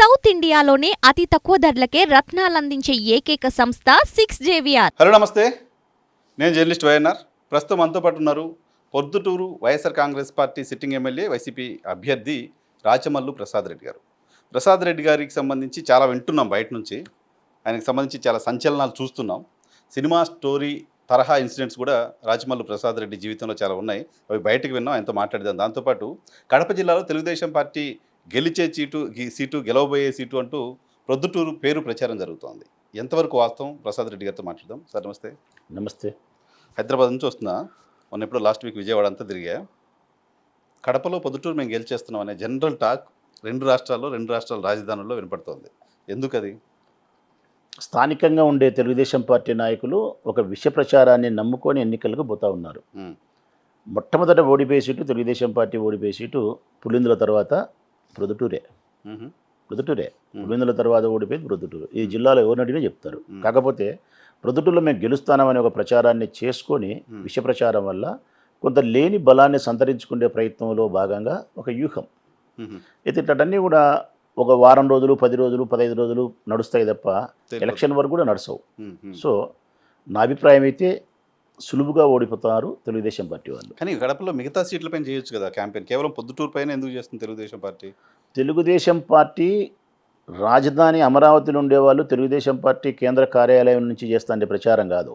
South ఇండియాలోనే అతి తక్కువ ధరలకే రత్నాలందించే ఏకైక సంస్థ 6JVR. హలో నమస్తే, నేను జర్నలిస్ట్ వైఎన్ఆర్. ప్రస్తుతం మనతో పాటు ఉన్నారు Proddatur YSR Congress party sitting MLA YCP అభ్యర్థి రాచమల్లు ప్రసాద్ రెడ్డి గారు. ప్రసాద్ రెడ్డి గారికి సంబంధించి చాలా వింటున్నాం బయట నుంచి. ఆయనకు సంబంధించి చాలా సంచలనాలు చూస్తున్నాం. సినిమా స్టోరీ తరహా ఇన్సిడెంట్స్ కూడా రాచమల్లు ప్రసాద్ రెడ్డి జీవితంలో చాలా ఉన్నాయి. అవి బయటకు విన్నాం, ఆయనతో మాట్లాడదాం. దాంతోపాటు కడప జిల్లాలో తెలుగుదేశం పార్టీ గెలిచే సీటు గెలవబోయే సీటు అంటూ ప్రొద్దుటూరు పేరు ప్రచారం జరుగుతోంది. ఎంతవరకు వాస్తవం? ప్రసాద్ రెడ్డి గారితో మాట్లాడదాం. సార్ నమస్తే. నమస్తే. హైదరాబాద్ నుంచి వస్తున్నా. మొన్న ఎప్పుడో లాస్ట్ వీక్ విజయవాడ అంతా తిరిగా. కడపలో పొద్దుటూరు మేము గెలిచేస్తున్నాం అనే జనరల్ టాక్ రెండు రాష్ట్రాల రాజధానుల్లో వినపడుతోంది. ఎందుకది? స్థానికంగా ఉండే తెలుగుదేశం పార్టీ నాయకులు ఒక విష ప్రచారాన్ని నమ్ముకొని ఎన్నికలకు పోతా ఉన్నారు. మొట్టమొదట ఓడిపోయే సీటు తెలుగుదేశం పార్టీ ఓడిపోయే సీటు పులిందుల తర్వాత ప్రొద్దుటూరే. పులిందుల తర్వాత ఓడిపోయేది ప్రొద్దుటూరు. ఈ జిల్లాలో ఎవరిని అడిగినా చెప్తారు. కాకపోతే ప్రొద్దుటూరులో మేము గెలుస్తామనే ఒక ప్రచారాన్ని చేసుకొని విష ప్రచారం వల్ల కొంత లేని బలాన్ని సంతరించుకునే ప్రయత్నంలో భాగంగా ఒక వ్యూహం. అయితే ఇట్లన్నీ కూడా ఒక వారం రోజులు, 10 రోజులు, 15 రోజులు నడుస్తాయి తప్ప ఎలక్షన్ వరకు కూడా నడుస్తావు. సో నా అభిప్రాయం అయితే సులువుగా ఓడిపోతున్నారు తెలుగుదేశం పార్టీ వాళ్ళు. కానీ గడపలో మిగతా సీట్లపైన చేయొచ్చు కదా క్యాంపెయిన్. కేవలం పొద్దుటూరు పైన ఎందుకు చేస్తుంది తెలుగుదేశం పార్టీ? తెలుగుదేశం పార్టీ రాజధాని అమరావతిలో ఉండేవాళ్ళు తెలుగుదేశం పార్టీ కేంద్ర కార్యాలయం నుంచి చేస్తాండే ప్రచారం కాదు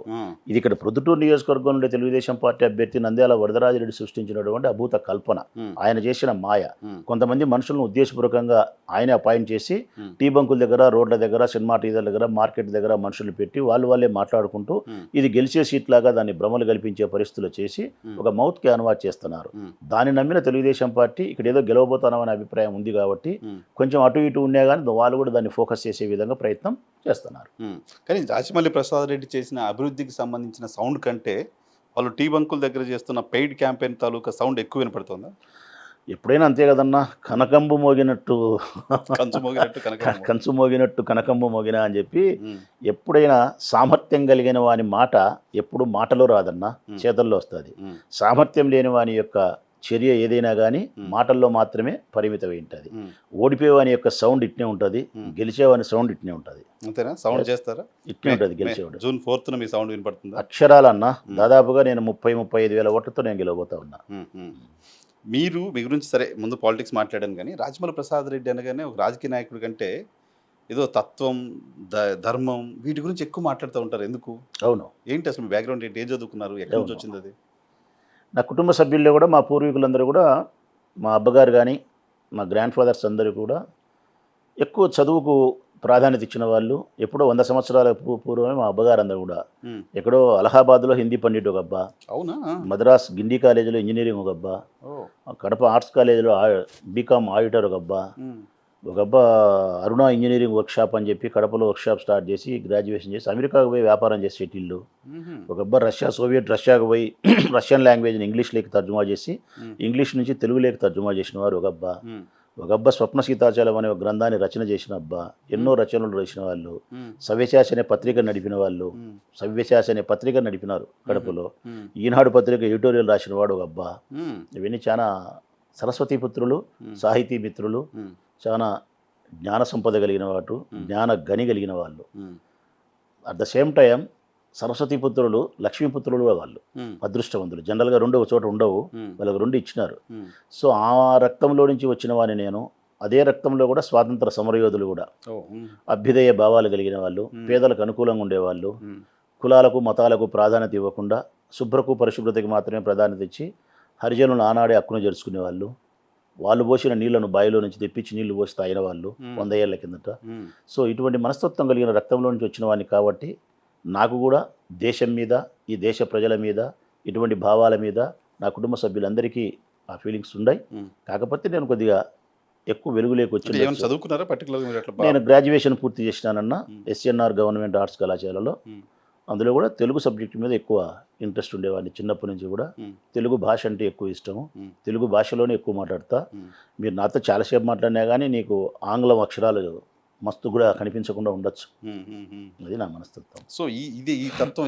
ఇది. ఇక్కడ ప్రొద్దుటూరు నియోజకవర్గం నుండి తెలుగుదేశం పార్టీ అభ్యర్థి నంద్యాల వరదరాజిరెడ్డి సృష్టించినటువంటి అభూత కల్పన, ఆయన చేసిన మాయ. కొంతమంది మనుషులను ఉద్దేశపూర్వకంగా ఆయన అపాయింట్ చేసి టీ బంకుల దగ్గర, రోడ్ల దగ్గర, సినిమా టీజర్ల దగ్గర, మార్కెట్ దగ్గర మనుషులు పెట్టి వాళ్ళే మాట్లాడుకుంటూ ఇది గెలిచే సీట్ లాగా దాన్ని భ్రమలు కల్పించే పరిస్థితులు చేసి ఒక మౌత్ క్యాన్వాస్ చేస్తున్నారు. దాన్ని నమ్మిన తెలుగుదేశం పార్టీ ఇక్కడ ఏదో గెలవబోతానమనే అభిప్రాయం ఉంది కాబట్టి కొంచెం అటు ఇటు ఉన్నా కానీ వాళ్ళు కూడా దాన్ని ఫోకస్ చేసే విధంగా ప్రయత్నం చేస్తున్నారు. కానీ రాచమల్లి ప్రసాద్ రెడ్డి చేసిన అభివృద్ధికి సంబంధించిన సౌండ్ కంటే వాళ్ళు టీ బంకుల దగ్గర చేస్తున్న పెయిడ్ క్యాంపెయిన్ తాలూకా సౌండ్ ఎక్కువ వినపడుతుందా? ఎప్పుడైనా అంతే కదన్నా, కనకంబు మోగినట్టు కంచు మోగినట్టు కనకంబు మోగినా అని చెప్పి ఎప్పుడైనా సామర్థ్యం కలిగిన వాని మాట ఎప్పుడు మాటలో రాదన్నా, చేతల్లో వస్తుంది. సామర్థ్యం లేని వాని యొక్క చర్య ఏదైనా కానీ మాటల్లో మాత్రమే పరిమితమై ఉంటుంది. ఓడిపోయేవాని యొక్క సౌండ్ ఇట్నే ఉంటుంది, గెలిచేవాని సౌండ్ ఇట్నే ఉంటుంది. అంతేనా? సౌండ్ చేస్తారా? ఇట్నే ఉంటుంది గెలిచేవాడు. జూన్ 4న మీ సౌండ్ వినపడుతుంది. అక్షరాలన్నా దాదాపుగా నేను 30-35 వేల ఓట్లతో నేను గెలవబోతా ఉన్నా. మీరు మీ గురించి సరే ముందు పాలిటిక్స్ మాట్లాడాను, కానీ రాచమల్లి ప్రసాద్ రెడ్డి అనగానే ఒక రాజకీయ నాయకుడి కంటే ఏదో తత్వం, ధర్మం వీటి గురించి ఎక్కువ మాట్లాడుతూ ఉంటారు. ఎందుకు? అవును. ఏంటి అసలు మీ బ్యాక్గ్రౌండ్ ఏంటి? ఏం చదువుకున్నారు? ఎక్కడి నుంచి వచ్చింది అది? నా కుటుంబ సభ్యుల్లో కూడా మా పూర్వీకులందరూ కూడా, మా అబ్బగారు కానీ మా గ్రాండ్ ఫాదర్స్ అందరూ కూడా ఎక్కువ చదువుకు ప్రాధాన్యత ఇచ్చిన వాళ్ళు. ఎప్పుడో 100 సంవత్సరాల పూర్వమే మా అబ్బగారు అందరూ కూడా ఎక్కడో అలహాబాద్లో హిందీ పండిట్ ఒక అబ్బా, అవునా, మద్రాస్ గిండి కాలేజీలో ఇంజనీరింగ్ ఒక అబ్బా, కడప ఆర్ట్స్ కాలేజీలో బీకామ్ ఆడిటర్ ఒక అబ్బా, ఒక అబ్బా అరుణ ఇంజనీరింగ్ వర్క్షాప్ అని చెప్పి కడపలో వర్క్షాప్ స్టార్ట్ చేసి గ్రాడ్యుయేషన్ చేసి అమెరికాకు పోయి వ్యాపారం చేసి సెటిల్లు. ఒక అబ్బా రష్యాకు పోయి రష్యన్ లాంగ్వేజ్ని ఇంగ్లీష్లోకి తర్జుమా చేసి ఇంగ్లీష్ నుంచి తెలుగులోకి తర్జుమా చేసిన వారు ఒక అబ్బా. ఒక అబ్బా స్వప్న సీతాచలం అనే ఒక గ్రంథాన్ని రచన చేసిన అబ్బా. ఎన్నో రచనలు రాసిన వాళ్ళు. సవ్యసాచి అనే పత్రిక నడిపిన వాళ్ళు. సవ్యసాచి అనే పత్రిక నడిపినారు కడపలో. ఈనాడు పత్రిక ఎడిటోరియల్ రాసిన వాడు ఒక అబ్బా. ఇవన్నీ చాలా సరస్వతీ పుత్రులు, సాహితీ మిత్రులు, చాలా జ్ఞాన సంపద కలిగిన వాడు, జ్ఞాన గని కలిగిన వాళ్ళు. At the same time Saraswati పుత్రులు, లక్ష్మీపుత్రులు వాళ్ళు అదృష్టవంతులు. జనరల్గా రెండు ఒక చోట ఉండవు, వాళ్ళకి 2 ఇచ్చినారు. సో ఆ రక్తంలో నుంచి వచ్చిన వాడిని నేను. అదే రక్తంలో కూడా స్వాతంత్ర సమరయోధులు కూడా, అభ్యుదయ భావాలు కలిగిన వాళ్ళు, పేదలకు అనుకూలంగా ఉండేవాళ్ళు, కులాలకు మతాలకు ప్రాధాన్యత ఇవ్వకుండా శుభ్రకు పరిశుభ్రతకి మాత్రమే ప్రాధాన్యత ఇచ్చి హరిజనులను ఆనాడే హక్కును జరుచుకునే వాళ్ళు. వాళ్ళు పోసిన నీళ్లను బావిలో నుంచి తెప్పించి నీళ్లు పోసి తాగిన వాళ్ళు 100 ఏళ్ల కిందట. సో ఇటువంటి మనస్తత్వం కలిగిన రక్తంలో నుంచి వచ్చిన వాడిని కాబట్టి నాకు కూడా దేశం మీద, ఈ దేశ ప్రజల మీద, ఇటువంటి భావాల మీద నా కుటుంబ సభ్యులందరికీ ఆ ఫీలింగ్స్ ఉన్నాయి. కాకపోతే నేను కొద్దిగా ఎక్కువ వెలుగులోకి వచ్చి చదువుకున్నారా? నేను గ్రాడ్యుయేషన్ పూర్తి చేసినానన్నా ఎస్ఎన్ఆర్ గవర్నమెంట్ ఆర్ట్స్ కళాశాలలో. అందులో కూడా తెలుగు సబ్జెక్ట్ మీద ఎక్కువ ఇంట్రెస్ట్ ఉండేవాడిని. చిన్నప్పటి నుంచి కూడా తెలుగు భాష అంటే ఎక్కువ ఇష్టము. తెలుగు భాషలోనే ఎక్కువ మాట్లాడతా. మీరు నాతో చాలాసేపు మాట్లాడినా కానీ నీకు ఆంగ్లం అక్షరాలు మస్తు కూడా కనిపించకుండా ఉండొచ్చు. అది నా మనస్తత్వం. సో ఈ తత్వం,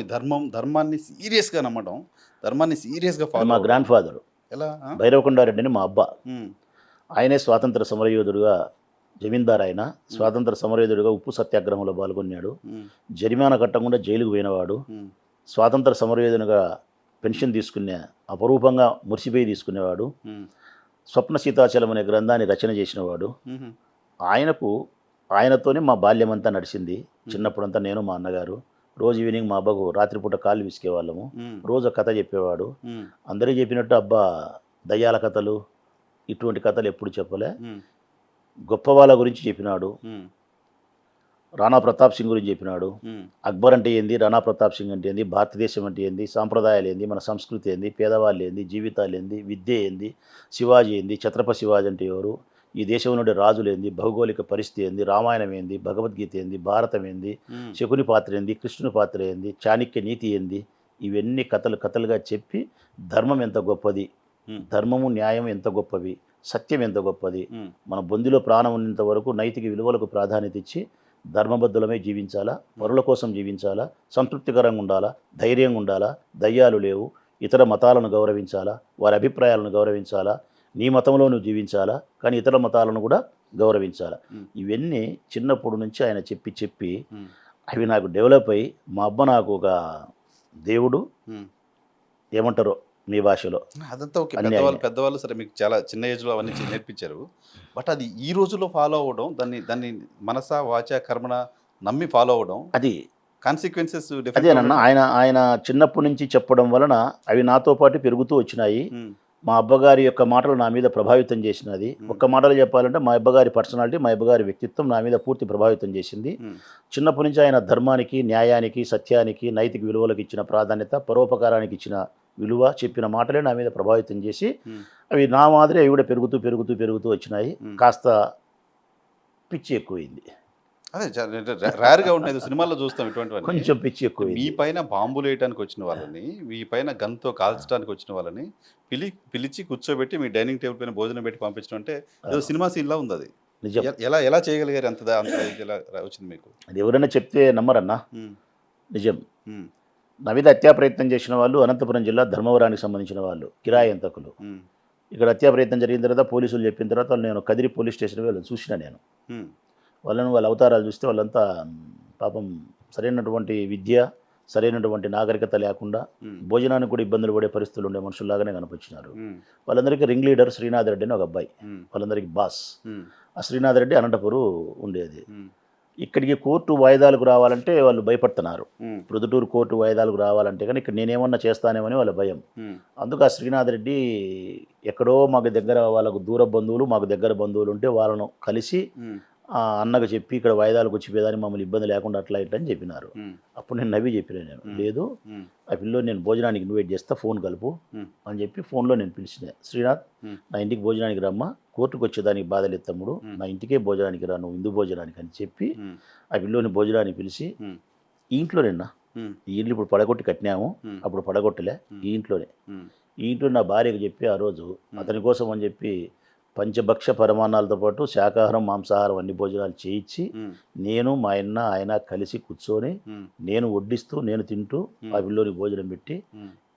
ధర్మాన్ని సీరియస్గా నమ్మడం, ధర్మాన్ని సీరియస్గా ఫాలో. మా గ్రాండ్ ఫాదర్ ఎలా? భైరవకొండారెడ్డి అని మా అబ్బా. ఆయనే స్వాతంత్ర సమరయోధుడుగా జమీందార్ ఆయన స్వాతంత్ర సమరయోధుడిగా ఉప్పు సత్యాగ్రహంలో పాల్గొన్నాడు. జరిమానా కట్టకుండా జైలుకు పోయినవాడు. స్వాతంత్ర సమరయోధునిగా పెన్షన్ తీసుకునే అపరూపంగా మురిసిపోయి తీసుకునేవాడు. స్వప్న సీతాచలం అనే గ్రంథాన్ని రచన చేసినవాడు. ఆయనతోనే మా బాల్యమంతా నడిచింది. చిన్నప్పుడంతా నేను మా అన్నగారు రోజు ఈవినింగ్ మా అబ్బకు రాత్రిపూట కాళ్ళు విసికేవాళ్ళము. రోజు కథ చెప్పేవాడు. అందరికీ చెప్పినట్టు అబ్బా దయ్యాల కథలు ఇటువంటి కథలు ఎప్పుడు చెప్పలే. గొప్ప వాళ్ళ గురించి చెప్పినాడు. రాణా ప్రతాప్ సింగ్ గురించి చెప్పినాడు. అక్బర్ అంటే ఏంది, రాణా ప్రతాప్ సింగ్ అంటే ఏంది, భారతదేశం అంటే ఏంది, సాంప్రదాయాలు ఏంది, మన సంస్కృతి ఏంది, పేదవాళ్ళు ఏంది, జీవితాలు ఏంది, విద్య ఏంది, శివాజీ ఏంది, ఛత్రపతి శివాజీ అంటే ఎవరు, ఈ దేశం నుండి రాజులు ఏంది, భౌగోళిక పరిస్థితి ఏంది, రామాయణం ఏంది, భగవద్గీత ఏంది, భారతం ఏంది, శకుని పాత్ర ఏంది, కృష్ణుని పాత్ర ఏంది, చాణక్య నీతి ఏంది, ఇవన్నీ కథలుగా చెప్పి ధర్మం ఎంత గొప్పది, ధర్మము న్యాయం ఎంత గొప్పవి, సత్యం ఎంత గొప్పది, మన బొందిలో ప్రాణం ఉన్నంత వరకు నైతిక విలువలకు ప్రాధాన్యత ఇచ్చి ధర్మబద్ధులమే జీవించాలా, పరుల కోసం జీవించాలా, సంతృప్తికరంగా ఉండాలా, ధైర్యంగా ఉండాలా, దయ్యాలు లేవు, ఇతర మతాలను గౌరవించాలా, వారి అభిప్రాయాలను గౌరవించాలా, నీ మతంలో నువ్వు జీవించాలా, కానీ ఇతర మతాలను కూడా గౌరవించాలా. ఇవన్నీ చిన్నప్పుడు నుంచి ఆయన చెప్పి అవి నాకు డెవలప్ అయ్యి మా అబ్బ నాకు ఒక దేవుడు ఏమంటారో మీ భాషలో అదంతా ఓకే. పెద్దవాళ్ళు సరే మీకు చాలా చిన్న ఏజ్లో అవన్నీ నేర్పించారు. బట్ అది ఈ రోజుల్లో ఫాలో అవ్వడం, దాన్ని మనస వాచ కర్మణ నమ్మి ఫాలో అవ్వడం, అది కాన్సిక్వెన్సెస్ అదేనన్న. ఆయన చిన్నప్పటి నుంచి చెప్పడం వలన అవి నాతో పాటు పెరుగుతూ వచ్చినాయి. మా అబ్బగారి యొక్క మాటలు నా మీద ప్రభావితం చేసినది. ఒక్క మాటలు చెప్పాలంటే మా అబ్బగారి పర్సనాలిటీ, మా అబ్బగారి వ్యక్తిత్వం నా మీద పూర్తి ప్రభావితం చేసింది. చిన్నప్పటి నుంచి ఆయన ధర్మానికి, న్యాయానికి, సత్యానికి, నైతిక విలువలకు ఇచ్చిన ప్రాధాన్యత, పరోపకారానికి ఇచ్చిన విలువ, చెప్పిన మాటలే నా మీద ప్రభావితం చేసి అవి నా మాదిరి అవి కూడా పెరుగుతూ వచ్చినాయి. కాస్త పిచ్చి ఎక్కువైంది. అదే రేర్గా ఉండేది సినిమాల్లో చూస్తాం ఇటువంటివన్నీ. కొంచెం పిచ్చి ఎక్కువ. మీ పైన బాంబులు వేయడానికి వచ్చిన వాళ్ళని, మీ పైన గన్తో కాల్చడానికి వచ్చిన వాళ్ళని పిలిచి కూర్చోబెట్టి మీ డైనింగ్ టేబుల్ పైన భోజనం పెట్టి పంపించడం అంటే ఏదో సినిమా సీన్లా ఉంది. అది నిజం. ఎలా చేయగలిగారు? అంత ఎలా వచ్చింది మీకు? అది ఎవరైనా చెప్తే నమ్మరన్నా. నిజం. నా మీద హత్యా ప్రయత్నం చేసిన వాళ్ళు అనంతపురం జిల్లా ధర్మవరానికి సంబంధించిన వాళ్ళు, కిరాయి అంతకులు. ఇక్కడ హత్యా ప్రయత్నం జరిగిన తర్వాత పోలీసులు చెప్పిన తర్వాత నేను కదిరి పోలీస్ స్టేషన్ వెళ్ళి చూసిన. నేను వాళ్ళ అవతారాలు చూస్తే వాళ్ళంతా పాపం సరైనటువంటి విద్య, సరైనటువంటి నాగరికత లేకుండా భోజనానికి కూడా ఇబ్బందులు పడే పరిస్థితులు ఉండే మనుషుల్లాగానే కనిపించినారు. వాళ్ళందరికీ రింగ్ లీడర్ శ్రీనాథ్ రెడ్డి అని ఒక అబ్బాయి, వాళ్ళందరికీ బాస్. ఆ శ్రీనాథ్ రెడ్డి అనంతపురం ఉండేది. ఇక్కడికి కోర్టు వాయిదాలకు రావాలంటే వాళ్ళు భయపడుతున్నారు. ప్రొద్దుటూరు కోర్టు వాయిదాలకు రావాలంటే కానీ ఇక్కడ నేనేమన్నా చేస్తానేమని వాళ్ళ భయం. అందుకు ఆ శ్రీనాథ్ రెడ్డి ఎక్కడో మాకు దగ్గర, వాళ్ళకు దూర బంధువులు, మాకు దగ్గర బంధువులు ఉంటే వాళ్ళను కలిసి అన్నకు చెప్పి ఇక్కడ వాయిదాలకు వచ్చిపోయేదాన్ని మమ్మల్ని ఇబ్బంది లేకుండా అట్లా ఇట్లా అని చెప్పినారు. అప్పుడు నేను నవ్వి చెప్పిన, నేను లేదు ఆ పిల్లో నేను భోజనానికి ఇన్వైట్ చేస్తా, ఫోన్ కలుపు అని చెప్పి ఫోన్లో నేను పిలిచిన. శ్రీనాథ్, నా ఇంటికి భోజనానికి రమ్మా, కోర్టుకు వచ్చేదానికి బాధలేదు తమ్ముడు, నా ఇంటికే భోజనానికి రా, నువ్వు ఇందు భోజనానికి అని చెప్పి ఆ పిల్లోని భోజనానికి పిలిచి ఈ ఇంట్లోనేనా, ఈ ఇంట్లో ఇప్పుడు పడగొట్టి కట్టినాము, అప్పుడు పడగొట్టలే, ఈ ఇంట్లోనే, ఈ ఇంట్లో నా భార్యకు చెప్పి ఆ రోజు అతని కోసం అని చెప్పి పంచభక్ష పరిమాణాలతో పాటు శాకాహారం, మాంసాహారం అన్ని భోజనాలు చేయించి నేను మా ఆయన కలిసి కూర్చొని నేను వడ్డిస్తూ నేను తింటూ ఆ విల్లోని భోజనం పెట్టి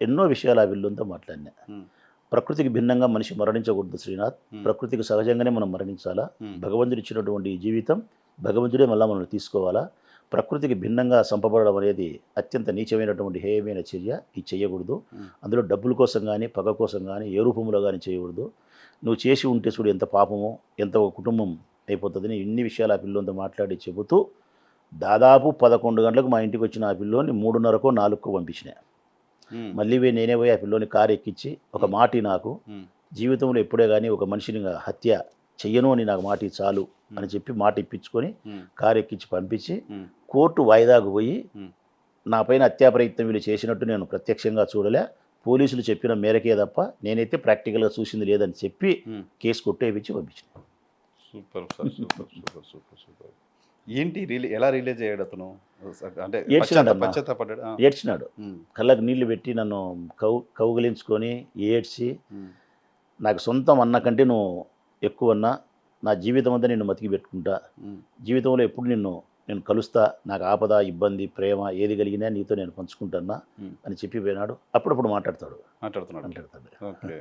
ఎన్నో విషయాలు ఆ విల్లుంతో మాట్లాడినా. ప్రకృతికి భిన్నంగా మనిషి మరణించకూడదు శ్రీనాథ్, ప్రకృతికి సహజంగానే మనం మరణించాలా. భగవంతుడు ఇచ్చినటువంటి ఈ జీవితం భగవంతుడే మళ్ళీ మనం తీసుకోవాలా. ప్రకృతికి భిన్నంగా సంపబడడం అనేది అత్యంత నీచమైనటువంటి హేయమైన చర్య. ఇది చేయకూడదు. అందులో డబ్బుల కోసం కానీ, పగ కోసం కానీ, ఏ రూపంలో కానీ చేయకూడదు. నువ్వు చేసి ఉంటే చూడు ఎంత పాపమో, ఎంత ఒక కుటుంబం అయిపోతుందని ఇన్ని విషయాలు ఆ పిల్లోనితో మాట్లాడి చెబుతూ దాదాపు 11 గంటలకు మా ఇంటికి వచ్చిన ఆ పిల్లోని 3:30కో 4కో పంపించిన. మళ్ళీ నేనే పోయి ఆ పిల్లోని కారు ఎక్కించి ఒక మాటి, నాకు జీవితంలో ఎప్పుడే కానీ ఒక మనిషిని హత్య చెయ్యను అని నాకు మాట చాలు అని చెప్పి మాట ఇప్పించుకొని కారు ఎక్కించి పంపించి కోర్టు వాయిదాకు పోయి నా పైన హత్యా ప్రయత్నం వీళ్ళు చేసినట్టు నేను ప్రత్యక్షంగా చూడలే, పోలీసులు చెప్పిన మేరకే తప్ప నేనైతే ప్రాక్టికల్గా చూసింది లేదని చెప్పి కేసు కొట్టేపించి పంపించిన. Super sir, super super super super. ఏంటి ఎలా రిలీజ్ అయ్యాడు అతను? అంటే ఏడ్చినాడు, కళ్ళకు నీళ్లు పెట్టి నన్ను కౌగిలించుకొని ఏడ్చి, నాకు సొంతం అన్న కంటే నువ్వు ఎక్కువన్నా, నా జీవితం అంతా నిన్ను మతికి పెట్టుకుంటా, జీవితంలో ఎప్పుడు నిన్ను నేను కలుస్తా, నాకు ఆపద ఇబ్బంది ప్రేమ ఏది కలిగినా నీతో నేను పంచుకుంటున్నా అని చెప్పి పోయినాడు. అప్పుడప్పుడు మాట్లాడుతున్నాడు. మాట్లాడతాడు. ఓకే.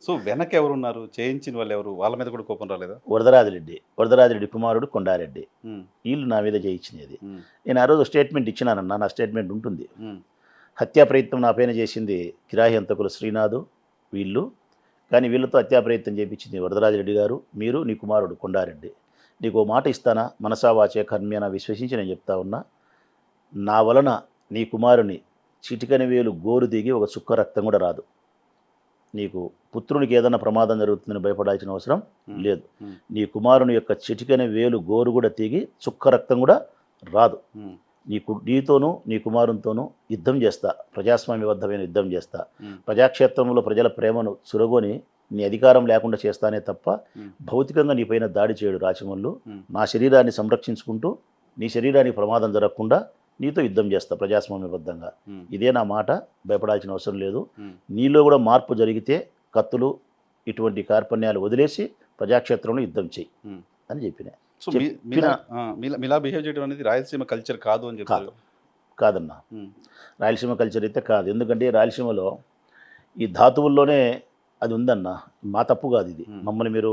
సో వెనక ఎవరున్నారు, చేయించిన వాళ్ళు ఎవరు, వాళ్ళ మీద కూడా కోపం రాలేదా? వరదరాజిరెడ్డి కుమారుడు కొండారెడ్డి, వీళ్ళు నా మీద చేయించినది. నేను ఆ రోజు స్టేట్మెంట్ ఇచ్చినానన్నా, నా స్టేట్మెంట్ ఉంటుంది. హత్యా ప్రయత్నం నా పైన చేసింది కిరాయి హంతకులు శ్రీనాథు వీళ్ళు, కానీ వీళ్ళతో హత్యా ప్రయత్నం చేయించింది వరదరాజిరెడ్డి గారు, మీరు నీ కుమారుడు కొండారెడ్డి. నీకు ఓ మాట ఇస్తానా, మనసా వాచే కర్మ్యన విశ్వసించి నేను చెప్తా ఉన్నా, నా వలన నీ కుమారుని చిటికని వేలు గోరు దిగి ఒక చుక్క రక్తం కూడా రాదు. నీకు పుత్రునికి ఏదైనా ప్రమాదం జరుగుతుందని భయపడాల్సిన అవసరం లేదు. నీ కుమారుని యొక్క చిటికని వేలు గోరు కూడా తిగి చుక్క రక్తం కూడా రాదు. నీతోనూ నీ కుమారునితోనూ యుద్ధం చేస్తా, ప్రజాస్వామ్యబద్ధమైన యుద్ధం చేస్తా, ప్రజాక్షేత్రంలో ప్రజల ప్రేమను చురగొని నీ అధికారం లేకుండా చేస్తానే తప్ప భౌతికంగా నీ పైన దాడి చేయడు రాచమల్లు. నా శరీరాన్ని సంరక్షించుకుంటూ నీ శరీరానికి ప్రమాదం జరగకుండా నీతో యుద్ధం చేస్తా ప్రజాస్వామ్యబద్ధంగా. ఇదే నా మాట, భయపడాల్సిన అవసరం లేదు. నీలో కూడా మార్పు జరిగితే కత్తులు ఇటువంటి కార్పణ్యాలు వదిలేసి ప్రజాక్షేత్రంలో యుద్ధం చెయ్యి అని చెప్పిన. సో మీలా బిహేవ్ చేయడం అనేది రాయలసీమ కల్చర్ కాదు అని చెప్తారు. కాదన్నా, రాయలసీమ కల్చర్ అయితే కాదు. ఎందుకంటే రాయలసీమలో ఈ ధాతువుల్లోనే అది ఉందన్న, మా తప్పు కాదు ఇది. మమ్మల్ని మీరు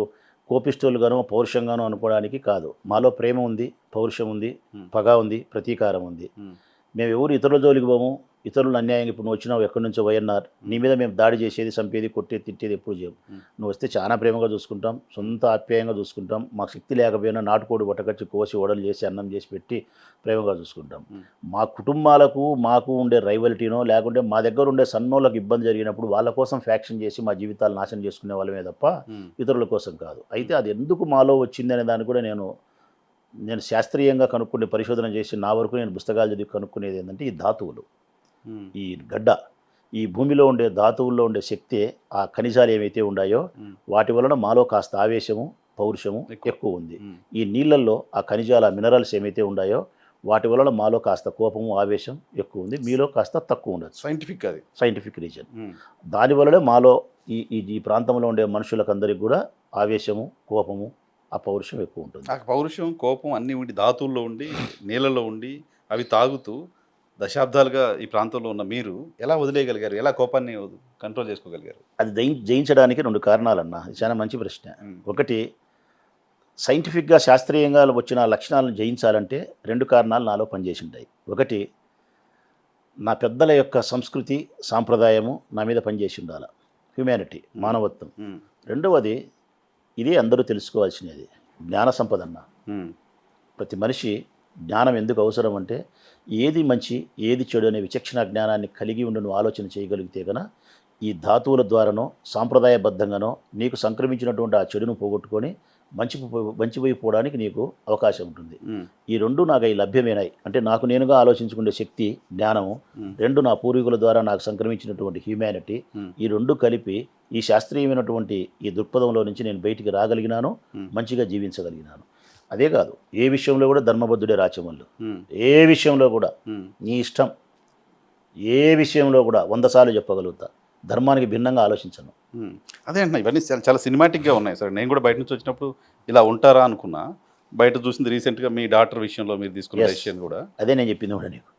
కోపిస్టోలుగానో పౌరుషంగానో అనుకోవడానికి కాదు. మాలో ప్రేమ ఉంది, పౌరుషం ఉంది, పగ ఉంది, ప్రతీకారం ఉంది. మేము ఎవరు ఇతరుల జోలికి పోము. ఇతరులను అన్యాయంగా ఇప్పుడు నువ్వు వచ్చినావు ఎక్కడి నుంచో వైఎన్ఆర్, నీ మీద మేము దాడి చేసేది, చంపేది, కొట్టేది, తిట్టేది ఎప్పుడు చేయము. నువ్వు వస్తే చాలా ప్రేమగా చూసుకుంటాం, సొంత ఆప్యాయంగా చూసుకుంటాం. మాకు శక్తి లేకపోయినా నాటుకోడి వటకచ్చి కోసి వడలు చేసి అన్నం చేసి పెట్టి ప్రేమగా చూసుకుంటాం. మా కుటుంబాలకు మాకు ఉండే రైవల్టీనో లేకుంటే మా దగ్గర ఉండే సన్నోళ్ళకి ఇబ్బంది జరిగినప్పుడు వాళ్ళ కోసం ఫ్యాక్షన్ చేసి మా జీవితాలు నాశనం చేసుకునే వాళ్ళమే తప్ప ఇతరుల కోసం కాదు. అయితే అది ఎందుకు మాలో వచ్చింది అనే దాన్ని కూడా నేను శాస్త్రీయంగా కనుక్కునే పరిశోధన చేసి నా వరకు నేను పుస్తకాలు చదివి కనుక్కునేది ఏంటంటే, ఈ ధాతువులు, ఈ గడ్డ, ఈ భూమిలో ఉండే ధాతువుల్లో ఉండే శక్తి, ఆ ఖనిజాలు ఏవైతే ఉన్నాయో వాటి వలన మాలో కాస్త ఆవేశము, పౌరుషము ఎక్కువ ఉంది. ఈ నీళ్ళల్లో ఆ ఖనిజాల మినరల్స్ ఏమైతే ఉన్నాయో వాటి వలన మాలో కాస్త కోపము, ఆవేశం ఎక్కువ ఉంది. మీలో కాస్త తక్కువ ఉండొచ్చు. Scientific reason. దానివల్లనే మాలో ఈ ప్రాంతంలో ఉండే మనుషులకు అందరికి కూడా ఆవేశము, కోపము, ఆ పౌరుషం ఎక్కువ ఉంటుంది. ఆ పౌరుషం, కోపం అన్నీ ఉండి ధాతువుల్లో ఉండి నీళ్ళలో ఉండి అవి తాగుతూ దశాబ్దాలుగా ఈ ప్రాంతంలో ఉన్న మీరు ఎలా వదిలేయగలిగారు? ఎలా కోపాన్ని కంట్రోల్ చేసుకోగలిగారు? అది జయించడానికి 2 కారణాలన్నా. ఇది చాలా మంచి ప్రశ్న. ఒకటి, సైంటిఫిక్గా శాస్త్రీయంగా వచ్చిన లక్షణాలను జయించాలంటే 2 కారణాలు నాలో పనిచేసి ఉంటాయి. ఒకటి, నా పెద్దల యొక్క సంస్కృతి, సాంప్రదాయము నా మీద పనిచేసి ఉండాలి, హ్యూమానిటీ, మానవత్వం. రెండవది, ఇదే అందరూ తెలుసుకోవాల్సినది, జ్ఞాన సంపద అన్న. ప్రతి మనిషి జ్ఞానం ఎందుకు అవసరం అంటే, ఏది మంచి ఏది చెడు అనే విచక్షణ జ్ఞానాన్ని కలిగి ఉండి నువ్వు ఆలోచన చేయగలిగితే కనుక ఈ ధాతువుల ద్వారానో సాంప్రదాయబద్ధంగానో నీకు సంక్రమించినటువంటి ఆ చెడును పోగొట్టుకొని మంచి వైపు పోవడానికి నీకు అవకాశం ఉంటుంది. ఈ 2 నాకు అవి లభ్యమైనాయి. అంటే నాకు నేనుగా ఆలోచించుకునే శక్తి, జ్ఞానము, 2 నా పూర్వీకుల ద్వారా నాకు సంక్రమించినటువంటి హ్యూమానిటీ, ఈ 2 కలిపి ఈ శాస్త్రీయమైనటువంటి ఈ దృక్పథంలో నుంచి నేను బయటికి రాగలిగినాను, మంచిగా జీవించగలిగినాను. అదే కాదు, ఏ విషయంలో కూడా ధర్మబద్ధుడే రాచమల్లు. ఏ విషయంలో కూడా నీ ఇష్టం, ఏ విషయంలో కూడా 100 సార్లు చెప్పగలుగుతా. ధర్మానికి భిన్నంగా ఆలోచించను. అదే అంటున్నా, ఇవన్నీ చాలా సినిమాటిక్గా ఉన్నాయి సార్. నేను కూడా బయట నుంచి వచ్చినప్పుడు ఇలా ఉంటారా అనుకున్నా. బయట చూసింది రీసెంట్గా మీ డాక్టర్ విషయంలో మీరు తీసుకున్న డెసిషన్ కూడా అదే నేను చెప్పింది కూడా నీకు.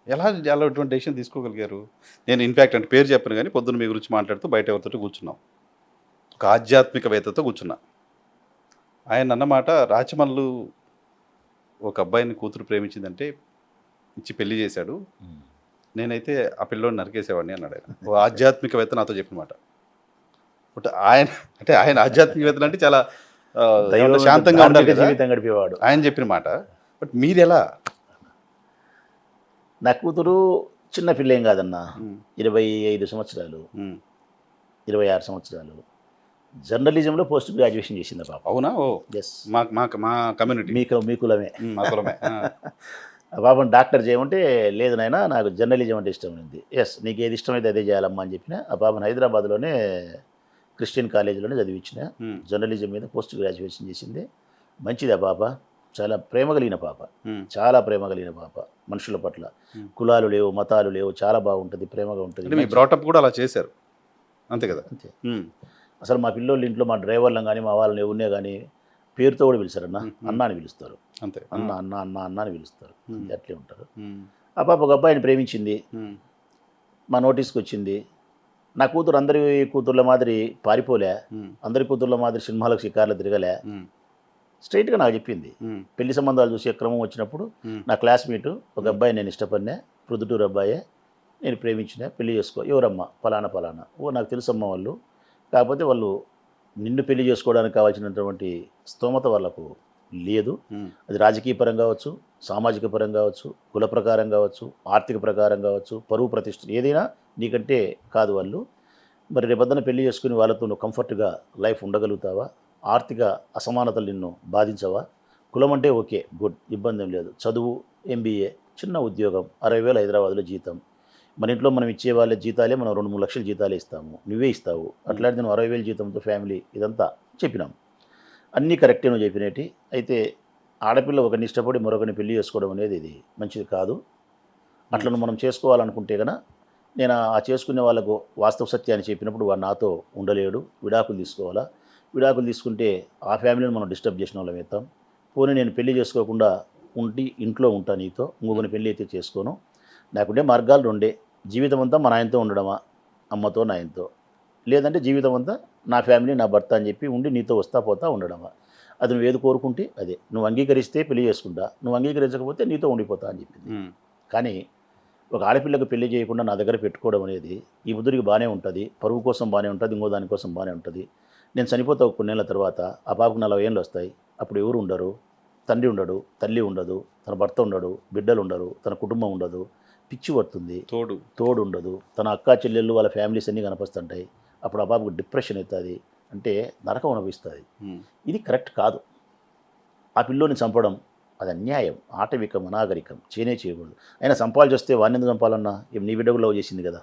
ఎలా ఎటువంటి డెసిషన్ తీసుకోగలిగారు? నేను ఇన్ఫ్యాక్ట్ అంటే పేరు చెప్పను కానీ పొద్దున్న మీ గురించి మాట్లాడుతూ బయట ఎవరితో కూర్చున్నాం, ఒక ఆధ్యాత్మికవేత్తతో కూర్చున్నా. ఆయన అన్నమాట, రాచమల్లు ఒక అబ్బాయిని కూతురు ప్రేమించిందంటే ఇచ్చి పెళ్లి చేశాడు, నేనైతే ఆ పిల్లోని నరికేసేవాడిని అన్నాడు ఆయన. ఓ ఆధ్యాత్మికవేత్త నాతో చెప్పిన మాట. బట్ ఆయన ఆధ్యాత్మికవేత్తలు అంటే చాలా శాంతంగా ఉండాలి కదా, జీవితం గడిపేవాడు ఆయన చెప్పిన మాట. బట్ మీరు ఎలా? నా కూతురు చిన్న పిల్ల ఏం కాదన్నా, 25 సంవత్సరాలు, 26 సంవత్సరాలు. జర్నలిజంలో పోస్ట్ గ్రాడ్యుయేషన్ చేసింది పాప. అవునా? ఓ ఎస్, మా కమ్యూనిటీ, మీ కులమే. మా కులమే. ఆ పాపను డాక్టర్ చేయమంటే, లేదు నాయన నాకు జర్నలిజం అంటే ఇష్టం ఉంది. ఎస్, నీకు ఏది ఇష్టమైతే అదే చేయాలమ్మా అని చెప్పిన. ఆ పాపను హైదరాబాద్లోనే క్రిస్టియన్ కాలేజీలోనే చదివించిన. జర్నలిజం మీద పోస్ట్ గ్రాడ్యుయేషన్ చేసింది. మంచిది ఆ పాప, చాలా ప్రేమ కలిగిన పాప, చాలా ప్రేమ కలిగిన పాప. మనుషుల పట్ల కులాలు లేవు, మతాలు లేవు, చాలా బాగుంటుంది, ప్రేమగా ఉంటుంది. మీ బ్రాటప్ కూడా అలా చేశారు అంతే కదా? అంతే. అసలు మా పిల్లోళ్ళ ఇంట్లో మా డ్రైవర్లను కానీ మా వాళ్ళని ఎవరినే కానీ పేరుతో కూడా పిలిచారు అన్న అన్న అని పిలుస్తారు, అంతే. అన్న అన్న అన్న అన్న అని పిలుస్తారు, అట్లే ఉంటారు. ఉమ్, ఆ పాప ఒక అబ్బాయిని ప్రేమించింది, ఉమ్, మా నోటీస్కి వచ్చింది. నా కూతురు అందరి కూతుర్ల మాదిరి పారిపోలే, ఉమ్, అందరి కూతుర్ల మాదిరి సినిమాలకు షికార్లు తిరగలే, ఉమ్, స్ట్రైట్గా నాకు చెప్పింది. ఉమ్, పెళ్లి సంబంధాలు చూసే క్రమం వచ్చినప్పుడు ఉమ్, నా క్లాస్మేటు ఒక అబ్బాయి నేను ఇష్టపడినా, ప్రొద్దుటూరు అబ్బాయే, నేను ప్రేమించిన, పెళ్లి చేసుకో. ఎవరమ్మా? ఫలానా ఫలానా. ఓ నాకు తెలుసమ్మా వాళ్ళు, కాకపోతే వాళ్ళు నిన్ను పెళ్లి చేసుకోవడానికి కావాల్సినటువంటి స్తోమత వాళ్ళకు లేదు. ఉమ్, అది రాజకీయ పరం కావచ్చు, సామాజిక పరం కావచ్చు, కుల ప్రకారం కావచ్చు, ఆర్థిక ప్రకారం కావచ్చు, పరువు ప్రతిష్ట ఏదైనా నీకంటే కాదు వాళ్ళు. మరి రేపొద్దున పెళ్లి చేసుకుని వాళ్ళతో నువ్వు కంఫర్ట్గా లైఫ్ ఉండగలుగుతావా? ఆర్థిక అసమానతలు నిన్ను బాధించవా? కులం అంటే ఓకే, గుడ్, ఇబ్బంది ఏం లేదు. చదువు, ఎంబీఏ, చిన్న ఉద్యోగం, 60,000 హైదరాబాద్లో జీతం. మన ఇంట్లో మనం ఇచ్చే వాళ్ళ జీతాలే మనం 2-3 లక్షల జీతాలే ఇస్తాము, నువ్వే ఇస్తావు. అట్లాంటి నువ్వు 60,000 జీతంతో ఫ్యామిలీ, ఇదంతా చెప్పినాం. అన్నీ కరెక్టే నువ్వు చెప్పినట్టు. అయితే ఆడపిల్ల ఒకరిని ఇష్టపడి మరొకరిని పెళ్లి చేసుకోవడం అనేది ఇది మంచిది కాదు. అట్లను మనం చేసుకోవాలనుకుంటే కనుక నేను ఆ చేసుకునే వాళ్ళకు వాస్తవ సత్యాన్ని చెప్పినప్పుడు వాడు నాతో ఉండలేడు, విడాకులు తీసుకోవాలా. విడాకులు తీసుకుంటే ఆ ఫ్యామిలీని మనం డిస్టర్బ్ చేసిన వాళ్ళం అవుతాం. పోనీ నేను పెళ్లి చేసుకోకుండా ఉండి ఇంట్లో ఉంటా నీతో, ఇంకొకరిని పెళ్లి అయితే చేసుకోను. నాకుండే మార్గాలు రెండే, జీవితం అంతా మా నాయనతో ఉండడమా, అమ్మతో నాయనతో, లేదంటే జీవితం అంతా నా ఫ్యామిలీ నా భర్త అని చెప్పి ఉండి నీతో వస్తా పోతా ఉండడమా. అది నువ్వు ఏది కోరుకుంటే అదే. నువ్వు అంగీకరిస్తే పెళ్లి చేసుకుంటా, నువ్వు అంగీకరించకపోతే నీతో ఉండిపోతా అని చెప్పింది. ఉమ్, కానీ ఒక ఆడపిల్లకు పెళ్లి చేయకుండా నా దగ్గర పెట్టుకోవడం అనేది ఈ బుద్ధుడికి బాగానే ఉంటుంది, పరువు కోసం బాగానే ఉంటుంది, ఇంకో దానికోసం బాగానే ఉంటుంది. నేను చనిపోతా ఒక కొన్నేళ్ల తర్వాత ఆ పాపకు 40 ఏళ్ళు వస్తాయి. అప్పుడు ఎవరు ఉండరు, తండ్రి ఉండడు, తల్లి ఉండదు, తన భర్త ఉండడు, బిడ్డలు ఉండరు, తన కుటుంబం ఉండదు, పిచ్చి పడుతుంది, తోడు ఉండదు, తన అక్క చెల్లెళ్ళు వాళ్ళ ఫ్యామిలీస్ అన్నీ కనిపిస్తుంటాయి. అప్పుడు ఆ పాపకు డిప్రెషన్ అవుతుంది, అంటే నరకం అనిపిస్తుంది. ఉమ్, ఇది కరెక్ట్ కాదు. ఆ పిల్లోని చంపడం అది అన్యాయం, ఆటవికం, అనాగరికం, చేయకూడదు. అయినా చంపాల్సి వస్తే వాడిని ఎందుకు చంపాలన్నా? నీ బిడ్డ కూడా లవ్ చేసింది కదా,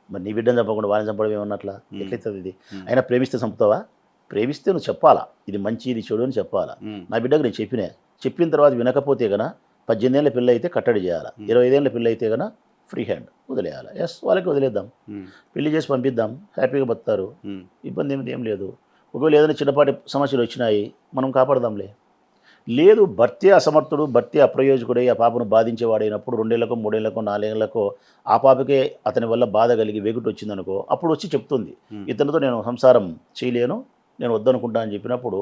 మరి నీ బిడ్డను చంపకుండా వాడిని చంపడం ఏమన్నట్లా? ఎట్లయితుంది ఇది? అయినా ప్రేమిస్తే చంపుతావా? ప్రేమిస్తే నువ్వు చెప్పాలా, ఇది మంచి ఇది చెడు అని చెప్పాలా. నా బిడ్డకు నేను చెప్పిన తర్వాత వినకపోతే గన 18 ఏళ్ళ పిల్ల అయితే కట్టడి చేయాలా, 25 ఏళ్ళ పిల్ల అయితే గన ఫ్రీ హ్యాండ్ వదిలేయాలి. ఎస్, వాళ్ళకి వదిలేద్దాం, పెళ్లి చేసి పంపిద్దాం, హ్యాపీగా బతారు, ఇబ్బంది ఏం లేదు. ఒకవేళ ఏదైనా చిన్నపాటి సమస్యలు వచ్చినాయి మనం కాపాడదాంలే. లేదు, భర్తే అసమర్థుడు, భర్తే అప్రయోజకుడై ఆ పాపను బాధించేవాడైనప్పుడు 2 ఏళ్లకో 3 ఏళ్లకో 4 ఏళ్లకో ఆ పాపకే అతని వల్ల బాధ కలిగి వెగుటు వచ్చిందనుకో, అప్పుడు వచ్చి చెప్తుంది ఇతనితో నేను సంసారం చేయలేను, నేను వద్దనుకుంటా అని చెప్పినప్పుడు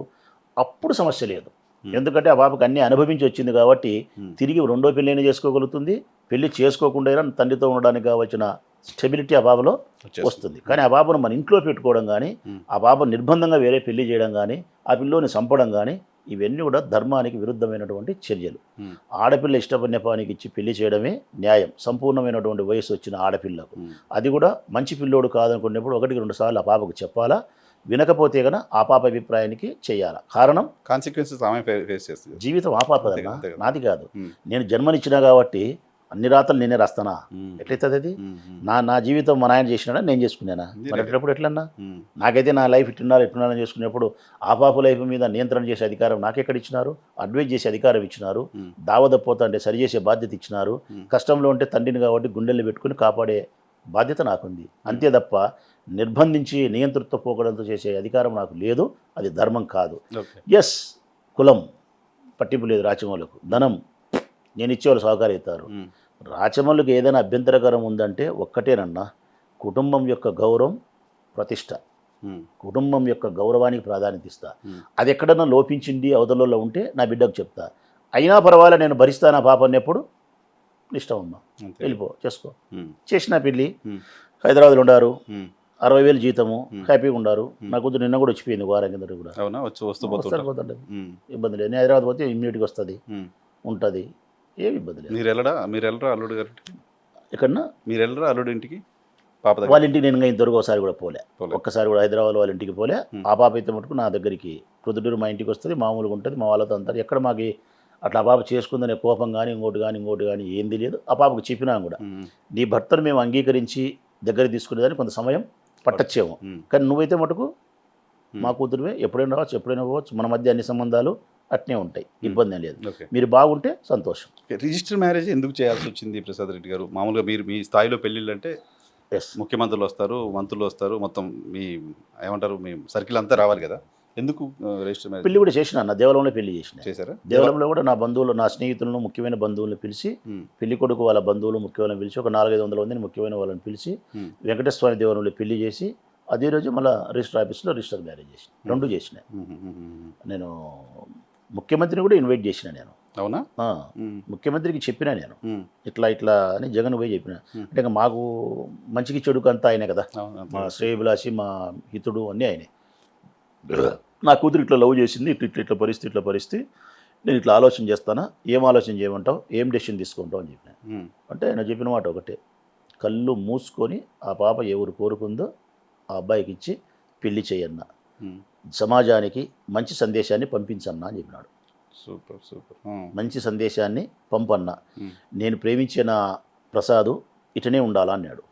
అప్పుడు సమస్య లేదు. ఎందుకంటే ఆ పాపకు అన్నీ అనుభవించి వచ్చింది కాబట్టి తిరిగి రెండో పెళ్ళైనా చేసుకోగలుగుతుంది, పెళ్లి చేసుకోకుండా తండ్రితో ఉండడానికి కావాల్సిన స్టెబిలిటీ ఆ పాపలో వస్తుంది. కానీ ఆ పాపను మన ఇంట్లో పెట్టుకోవడం కానీ, ఆ పాప నిర్బంధంగా వేరే పెళ్లి చేయడం కానీ, ఆ పిల్లోని చంపడం కానీ, ఇవన్నీ కూడా ధర్మానికి విరుద్ధమైనటువంటి చర్యలు. ఆడపిల్ల ఇష్టపడిన పానికి ఇచ్చి పెళ్లి చేయడమే న్యాయం, సంపూర్ణమైనటువంటి వయసు వచ్చిన ఆడపిల్లకు. అది కూడా మంచి పిల్లోడు కాదనుకున్నప్పుడు 1-2 సార్లు ఆ పాపకు చెప్పాలా. వినకపోతే కనుక ఆ పాప అభిప్రాయానికి చేయాలా. కారణం కాన్సిక్వెన్సెస్ ఆమె ఫేస్ చేస్తుంది. జీవితం ఆ పాపదన్నా, నాది కాదు. నేను జన్మనిచ్చినా కాబట్టి అన్ని రాతలు నేనే రాస్తానా? ఎట్లయితుంది అది? నా జీవితం మా నాయన చేసినాడా, నేను చేసుకున్నానా? మరి ఎట్లప్పుడు ఎట్లన్నా? నాకైతే నా లైఫ్ ఇట్టున్నారని చేసుకునేప్పుడు ఆ పాప లైఫ్ మీద నియంత్రణ చేసే అధికారం నాకెక్కడ ఇచ్చినారు? అడ్వైజ్ చేసే అధికారం ఇచ్చినారు, దావదపోతా అంటే సరి చేసే బాధ్యత ఇచ్చినారు, కష్టంలో ఉంటే తండ్రిని కాబట్టి గుండెల్ని పెట్టుకుని కాపాడే బాధ్యత నాకుంది. అంతే తప్ప నిర్బంధించి నియంతృత్వ పోకడంతో చేసే అధికారం నాకు లేదు, అది ధర్మం కాదు. ఎస్, కులం పట్టింపు లేదు రాచమౌళికి, ధనం నేను ఇచ్చేవాళ్ళు సహకారిస్తారు. రాచమౌళికి ఏదైనా అభ్యంతరకరం ఉందంటే ఒక్కటేనన్నా, కుటుంబం యొక్క గౌరవం, ప్రతిష్ట, కుటుంబం యొక్క గౌరవానికి ప్రాధాన్యత ఇస్తా. అది ఎక్కడన్నా లోపించింది అవతలలో ఉంటే నా బిడ్డకు చెప్తా. అయినా పర్వాలే, నేను భరిస్తాను ఆ పాప అన్నప్పుడు ఇష్టం ఉన్నా వెళ్ళిపో చేసుకో. చేసిన పెళ్ళి హైదరాబాద్లో ఉండారు, 60,000 జీతము, హ్యాపీగా ఉండారు. నా కూతురు నిన్న కూడా వచ్చిపోయింది, వారం కింద కూడా పోతుంటుంది, ఇబ్బంది లేదు. నేను హైదరాబాద్ పోతే ఇమ్మీడియట్గా వస్తుంది, ఉంటుంది, ఏమి ఇబ్బంది లేదు. మీరు వెళ్ళరా అల్లుడు గారికి? ఎక్కడన్నా మీరు వెళ్ళరా అల్లుడు ఇంటికి? పాప వాళ్ళ ఇంటికి నేను ఇంతవరకు ఒకసారి కూడా పోలే, ఒక్కసారి కూడా హైదరాబాద్ వాళ్ళ ఇంటికి పోలే. ఆ పాప అయితే మటుకు నా దగ్గరికి ప్రొద్దుటూరు మా ఇంటికి వస్తుంది, మామూలుగా ఉంటుంది, మా వాళ్ళతో అంటారు. ఎక్కడ మాకు అట్లా ఆ పాప చేసుకుందనే కోపం కానీ ఇంకోటి కానీ ఏంది లేదు. ఆ పాపకు చెప్పినా కూడా నీ భర్తను మేము అంగీకరించి దగ్గర తీసుకునేదాన్ని కొంత సమయం పట్టచ్చేమో, కానీ నువ్వైతే మటుకు మా కూతురువే, ఎప్పుడైనా రావచ్చు, ఎప్పుడైనా పోవచ్చు, మన మధ్య అన్ని సంబంధాలు అట్నే ఉంటాయి, ఇబ్బంది ఏం లేదు. మీరు బాగుంటే సంతోషం. రిజిస్టర్ మ్యారేజ్ ఎందుకు చేయాల్సి వచ్చింది ప్రసాద్ రెడ్డి గారు? మామూలుగా మీరు మీ స్థాయిలో పెళ్ళిళ్ళు అంటే ముఖ్యమంత్రులు వస్తారు, మంత్రులు వస్తారు, మొత్తం మీ ఏమంటారు మీ సర్కిల్ అంతా రావాలి కదా, ఎందుకు రిజిస్టర్ మ్యారేజ్ పెళ్లి కూడా చేసిన నా దేవాలయంలో పెళ్లి చేసిన. చేశారా? దేవాలయంలో కూడా నా బంధువులు, నా స్నేహితులను, ముఖ్యమైన బంధువులను పిలిచి, పెళ్లి కొడుకు వాళ్ళ బంధువులు ముఖ్యమైన పిలిచి, ఒక 400-500 మందిని ముఖ్యమైన వాళ్ళని పిలిచి వెంకటేశ్వర స్వామి దేవాలయంలో పెళ్లి చేసి అదే రోజు మళ్ళీ రిజిస్టర్ ఆఫీస్లో రిజిస్టర్ మ్యారేజ్ చేసిన. 2 చేసిన. నేను ముఖ్యమంత్రిని కూడా ఇన్వైట్ చేసిన. నేను అవునా? ముఖ్యమంత్రికి చెప్పినా నేను ఇట్లా అని జగన్ పోయి చెప్పిన. అంటే ఇంకా మాకు మంచికి చెడుకు అంతా ఆయనే కదా, మా శ్రేయభిలాషి, మా హితుడు అన్నీ ఆయనే. నా కూతురు ఇట్లా లవ్ చేసింది, ఇట్లా పరిస్థితి నేను ఇట్లా ఆలోచన చేస్తానా, ఏం ఆలోచన చేయమంటావు, ఏం డెసిషన్ తీసుకుంటావు అని చెప్పిన. అంటే ఆయన చెప్పిన మాట ఒకటే, కళ్ళు మూసుకొని ఆ పాప ఎవరు కోరుకుందో ఆ అబ్బాయికి ఇచ్చి పెళ్లి చేయన్న, సమాజానికి మంచి సందేశాన్ని పంపించన్నా అని చెప్పినాడు. Super super. మంచి సందేశాన్ని పంపన్నా, నేను ప్రేమించిన ప్రసాదు ఇటనే ఉండాలా అన్నాడు.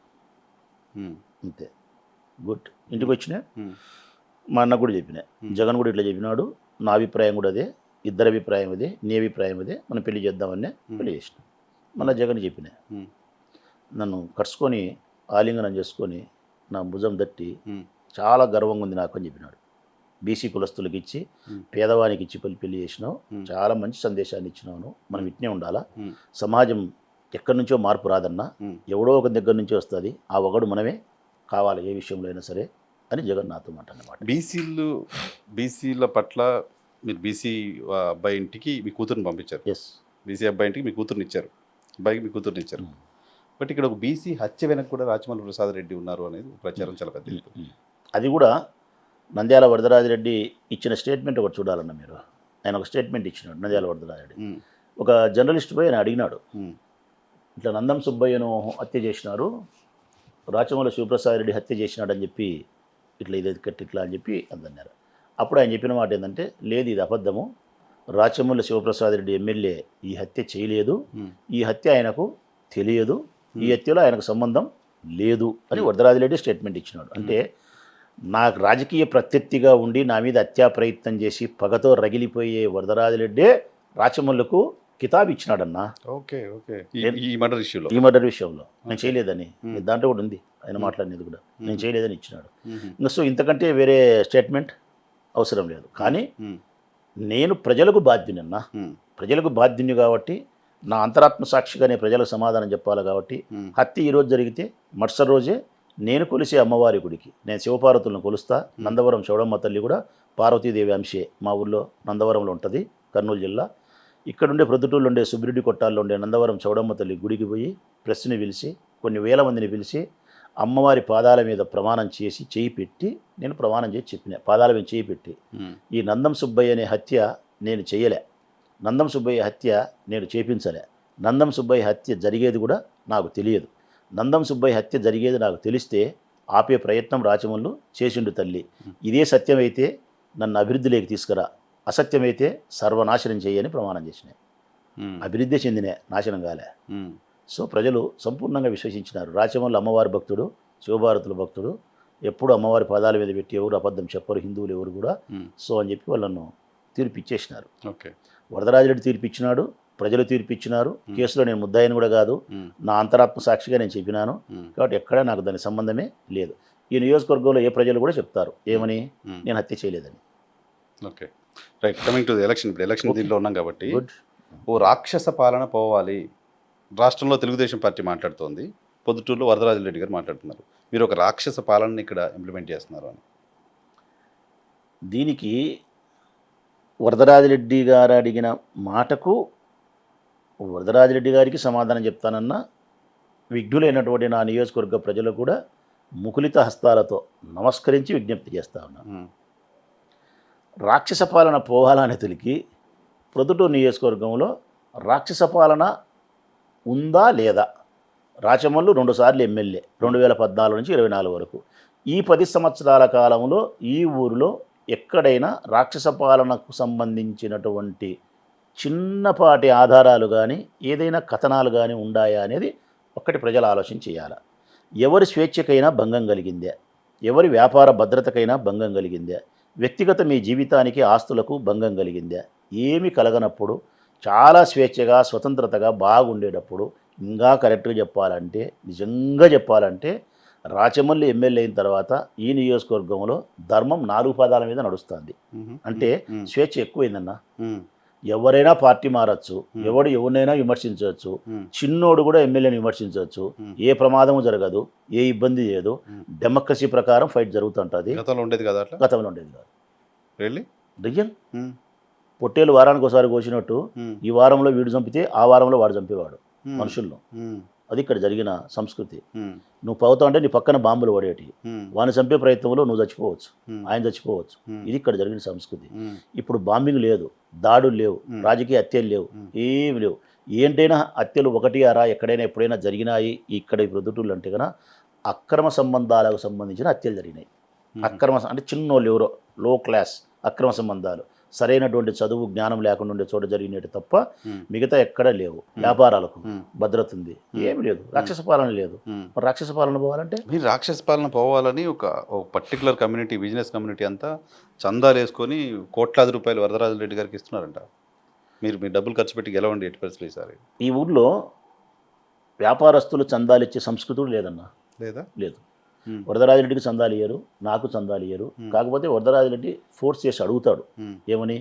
అంతే, గుడ్. ఇంటికి వచ్చిన మా అన్న కూడా చెప్పిన, జగన్ కూడా ఇట్లా చెప్పినాడు, నా అభిప్రాయం కూడా అదే, ఇద్దరి అభిప్రాయం అదే, నీ అభిప్రాయం అదే, మనం పెళ్లి చేద్దామనే పెళ్లి చేసిన. మళ్ళీ జగన్ చెప్పిన, నన్ను కరుచుకొని ఆలింగనం చేసుకొని నా భుజం తట్టి చాలా గర్వంగా ఉంది నాకు అని చెప్పినాడు. బీసీ కులస్తులకు ఇచ్చి పేదవానికి ఇచ్చి పెళ్లి చేసినావు, చాలా మంచి సందేశాన్ని ఇచ్చినావు, మనం ఇట్నే ఉండాలా, సమాజం ఎక్కడి నుంచో మార్పు రాదన్నా, ఎవడో ఒక దగ్గర నుంచి వస్తుంది, ఆ ఒకడు మనమే కావాలి ఏ విషయంలో అయినా సరే అని జగన్ నాతో మాట అన్నమాట. బీసీల పట్ల మీరు బీసీ అబ్బాయి ఇంటికి మీ కూతురుని పంపించారు. ఎస్, బీసీ అబ్బాయి ఇంటికి మీ కూతురుని ఇచ్చారు, అబ్బాయికి మీ కూతురుని ఇచ్చారు. బట్ ఇక్కడ ఒక బీసీ హత్య వెనక కూడా రాచమల్లు ప్రసాద్ రెడ్డి ఉన్నారు అనేది ప్రచారం చాలా పెద్ద. అది కూడా నంద్యాల వరదరాజిరెడ్డి ఇచ్చిన స్టేట్మెంట్ ఒకటి చూడాలన్న మీరు. ఆయన ఒక స్టేట్మెంట్ ఇచ్చినాడు నంద్యాల వరదరాజిరెడ్డి. ఒక జర్నలిస్ట్ పోయి ఆయన అడిగినాడు, ఇట్లా నందం సుబ్బయ్యను హత్య చేసినారు, రాచమల్లు శివప్రసాద్ రెడ్డి హత్య చేసినాడు అని చెప్పి ఇది కట్టి ఇట్లా అని చెప్పి అందన్నారు. అప్పుడు ఆయన చెప్పిన మాట ఏంటంటే, లేదు ఇది అబద్ధము, రాచమల్లు శివప్రసాద్ రెడ్డి ఎమ్మెల్యే ఈ హత్య చేయలేదు, ఈ హత్య ఆయనకు తెలియదు, ఈ హత్యలో ఆయనకు సంబంధం లేదు అని వరదరాజిరెడ్డి స్టేట్మెంట్ ఇచ్చినాడు. అంటే నాకు రాజకీయ ప్రత్యర్థిగా ఉండి నా మీద హత్యా ప్రయత్నం చేసి పగతో రగిలిపోయే వరదరాజిరెడ్డే రాచమల్లుకు కితాబ్ ఇచ్చినాడన్నా. Okay okay. ఈ మర్డర్ విషయంలో నేను చేయలేదని దాంట్లో కూడా ఉంది, ఆయన మాట్లాడినది కూడా నేను చేయలేదని ఇచ్చినాడు. ఇంకా సో ఇంతకంటే వేరే స్టేట్మెంట్ అవసరం లేదు. కానీ నేను ప్రజలకు బాధ్యునన్నా, ప్రజలకు బాధ్యుని కాబట్టి నా అంతరాత్మ సాక్షిగానే ప్రజలకు సమాధానం చెప్పాలి కాబట్టి, హత్య ఈరోజు జరిగితే మరుసటి రోజే నేను కొలిసే అమ్మవారి గుడికి నేను శివపార్వతులను కొలుస్తా. నందవరం చౌడమ్మ తల్లి కూడా పార్వతీదేవి అంశే, మా ఊళ్ళో నందవరంలో ఉంటుంది, కర్నూలు జిల్లా. ఇక్కడుండే ప్రొద్దుటూళ్ళు ఉండే సుబ్బిరెడ్డి కొట్టాల్లో ఉండే నందవరం చౌడమ్మ తల్లి గుడికి పోయి ప్రెస్ని పిలిచి కొన్ని వేల మందిని పిలిచి అమ్మవారి పాదాల మీద ప్రమాణం చేసి చేయి పెట్టి నేను ప్రమాణం చేసి చెప్పిన, పాదాల మీద చేయి పెట్టి, ఈ నందం సుబ్బయ్య అనే హత్య నేను చేయలే, నందం సుబ్బయ్య హత్య నేను చేపించలే, నందం సుబ్బయ్య హత్య జరిగేది కూడా నాకు తెలియదు, నందం సుబ్బయ్య హత్య జరిగేది నాకు తెలిస్తే ఆపే ప్రయత్నం రాచమల్లు చేసిండు తల్లి, ఇదే సత్యమైతే నన్ను అభివృద్ధిలోకి తీసుకురా, అసత్యమైతే సర్వనాశనం చేయని ప్రమాణం చేసినాయి. అభివృద్ధి చెందినే, నాశనం కాలే. సో ప్రజలు సంపూర్ణంగా విశ్వసించినారు. రాచమల్లు అమ్మవారి భక్తుడు, శివభారతుల భక్తుడు, ఎప్పుడు అమ్మవారి పాదాల మీద పెట్టి ఎవరు అబద్ధం చెప్పరు, హిందువులు ఎవరు కూడా. సో అని చెప్పి వాళ్ళను తీర్పు ఇచ్చేసినారు. ఓకే, వరదరాజిరెడ్డి తీర్పు ఇచ్చినాడు, ప్రజలు తీర్పు ఇచ్చినారు. కేసులో నేను ముద్దాయిని కూడా కాదు, నా అంతరాత్మ సాక్షిగా నేను చెప్పినాను కాబట్టి ఎక్కడా నాకు దాని సంబంధమే లేదు. ఈ నియోజకవర్గంలో ఏ ప్రజలు కూడా చెప్తారు ఏమని, నేను హత్య చేయలేదని. Okay right. Coming to the election, ఇప్పుడు ఎలక్షన్ దీనిలో ఉన్నాం కాబట్టి, ఓ రాక్షస పాలన పోవాలి రాష్ట్రంలో తెలుగుదేశం పార్టీ మాట్లాడుతోంది, పొద్దుటూరులో వరదరాజిరెడ్డి గారు మాట్లాడుతున్నారు, మీరు ఒక రాక్షస పాలనని ఇక్కడ ఇంప్లిమెంట్ చేస్తున్నారు అని. దీనికి వరదరాజిరెడ్డి గారు అడిగిన మాటకు వరదరాజిరెడ్డి గారికి సమాధానం చెప్తానన్నా, విఘ్నులైనటువంటి నా నియోజకవర్గ ప్రజలు కూడా ముకులిత హస్తాలతో నమస్కరించి విజ్ఞప్తి చేస్తా ఉన్నాను. రాక్షస పాలన పోవాలనే తొలికి ప్రొద్దుటూరు నియోజకవర్గంలో రాక్షస పాలన ఉందా లేదా? రాచమల్లు 2 సార్లు ఎమ్మెల్యే 2014 నుంచి 24 వరకు. ఈ 10 సంవత్సరాల కాలంలో ఈ ఊరిలో ఎక్కడైనా రాక్షస పాలనకు సంబంధించినటువంటి చిన్నపాటి ఆధారాలు కానీ ఏదైనా కథనాలు కానీ ఉండాయా అనేది ఒక్కటి ప్రజలు ఆలోచన చేయాలి. ఎవరి స్వేచ్ఛకైనా భంగం కలిగిందే, ఎవరి వ్యాపార భద్రతకైనా భంగం కలిగిందే, వ్యక్తిగత మీ జీవితానికి ఆస్తులకు భంగం కలిగిందే, ఏమి కలగనప్పుడు చాలా స్వేచ్ఛగా స్వతంత్రతగా బాగుండేటప్పుడు, ఇంకా కరెక్ట్గా చెప్పాలంటే నిజంగా చెప్పాలంటే రాచమల్లి ఎమ్మెల్యే అయిన తర్వాత ఈ నియోజకవర్గంలో ధర్మం 4 పాదాల మీద నడుస్తుంది. అంటే స్వేచ్ఛ ఎక్కువైందన్న. ఎవరైనా పార్టీ మారచ్చు, ఎవరినైనా విమర్శించవచ్చు, చిన్నోడు కూడా ఎమ్మెల్యేని విమర్శించవచ్చు, ఏ ప్రమాదము జరగదు, ఏ ఇబ్బంది లేదు. డెమోక్రసీ ప్రకారం ఫైట్ జరుగుతుంటుంది. గతంలో ఉండేది కదా అట్లా? గతంలో ఉండేది కాదు. రియల్ పొట్టేలు వారానికి ఒకసారి కోసినట్టు ఈ వారంలో వీడు చంపితే ఆ వారంలో వాడు చంపేవాడు మనుషుల్లో. అది ఇక్కడ జరిగిన సంస్కృతి. నువ్వు పోతా అంటే నీ పక్కన బాంబులు పడేటి, వాడిని చంపే ప్రయత్నంలో నువ్వు చచ్చిపోవచ్చు, ఆయన చచ్చిపోవచ్చు. ఇది ఇక్కడ జరిగిన సంస్కృతి. ఇప్పుడు బాంబింగ్ లేదు, దాడులు లేవు, రాజకీయ హత్యలు లేవు, ఏమి లేవు. ఏంటైనా హత్యలు ఒకటి అరా ఎక్కడైనా ఎప్పుడైనా జరిగినాయి ఇక్కడ ఈ ప్రొద్దుటూళ్ళు అంటే కన్నా అక్రమ సంబంధాలకు సంబంధించిన హత్యలు జరిగినాయి. అంటే చిన్నోళ్ళు ఎవరో లో క్లాస్ అక్రమ సంబంధాలు, సరైనటువంటి చదువు జ్ఞానం లేకుండా ఉండే చోట జరిగినట్టు తప్ప మిగతా ఎక్కడా లేవు. వ్యాపారాలకు భద్రత ఉంది, ఏమి లేదు. రాక్షస పాలన లేదు. మరి రాక్షస పాలన పోవాలంటే మీరు రాక్షస పాలన పోవాలని ఒక పర్టికులర్ కమ్యూనిటీ, బిజినెస్ కమ్యూనిటీ అంతా చందాలు వేసుకొని కోట్లాది రూపాయలు వరదరాజు రెడ్డి గారికి ఇస్తున్నారంట. మీరు మీ డబ్బులు ఖర్చు పెట్టి గెలవండి ఎట్టి పరిస్థితులు ఈసారి. ఈ ఊర్లో వ్యాపారస్తులు చందాలు ఇచ్చే సంస్కృతి లేదన్నా. లేదు. వరదరాజిరెడ్డికి చందాలు ఇయ్యరు, నాకు చందాలు ఇయ్యరు. కాకపోతే వరదరాజిరెడ్డి ఫోర్స్ చేసి అడుగుతాడు, ఏమని,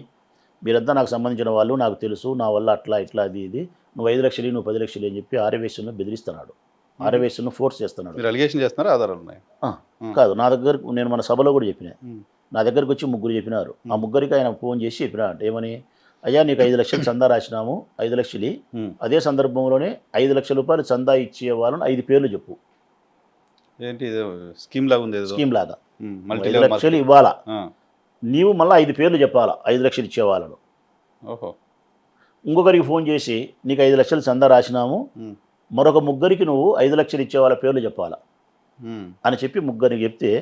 మీరంతా నాకు సంబంధించిన వాళ్ళు, నాకు తెలుసు, నా వల్ల అట్లా ఇట్లా అది ఇది, నువ్వు 5 లక్షలు నువ్వు 10 లక్షలు అని చెప్పి ఆర్యవేశ్యను బెదిరిస్తున్నాడు, ఆర్యవేశ్యను ఫోర్స్ చేస్తున్నాడు. అలిగేషన్ చేస్తున్నారా? ఆధారాలు ఉన్నాయి? కాదు, నా దగ్గర నేను మన సభలో కూడా చెప్పిన, నా దగ్గరకు వచ్చి 3 చెప్పినారు. ఆ 3కి ఆయన ఫోన్ చేసి చెప్పినా అంటే ఏమని, అయ్యా నీకు 5 లక్షలు చందా రాసినాము, 5 లక్షలు. అదే సందర్భంలోనే 5 లక్షల రూపాయలు చందా ఇచ్చే వాళ్ళని 5 పేర్లు చెప్పు. ఏంటి స్కీమ్ లాగా ఉంది? స్కీమ్ లాగా 5 లక్షలు ఇవ్వాలా, నీవు మళ్ళీ 5 పేర్లు చెప్పాలా 5 లక్షలు ఇచ్చేవాళ్ళను. ఇంకొకరికి ఫోన్ చేసి నీకు 5 లక్షలు చందా రాసినాము, మరొక 3కి నువ్వు 5 లక్షలు ఇచ్చేవాళ్ళ పేర్లు చెప్పాలా అని చెప్పి 3కి చెప్తే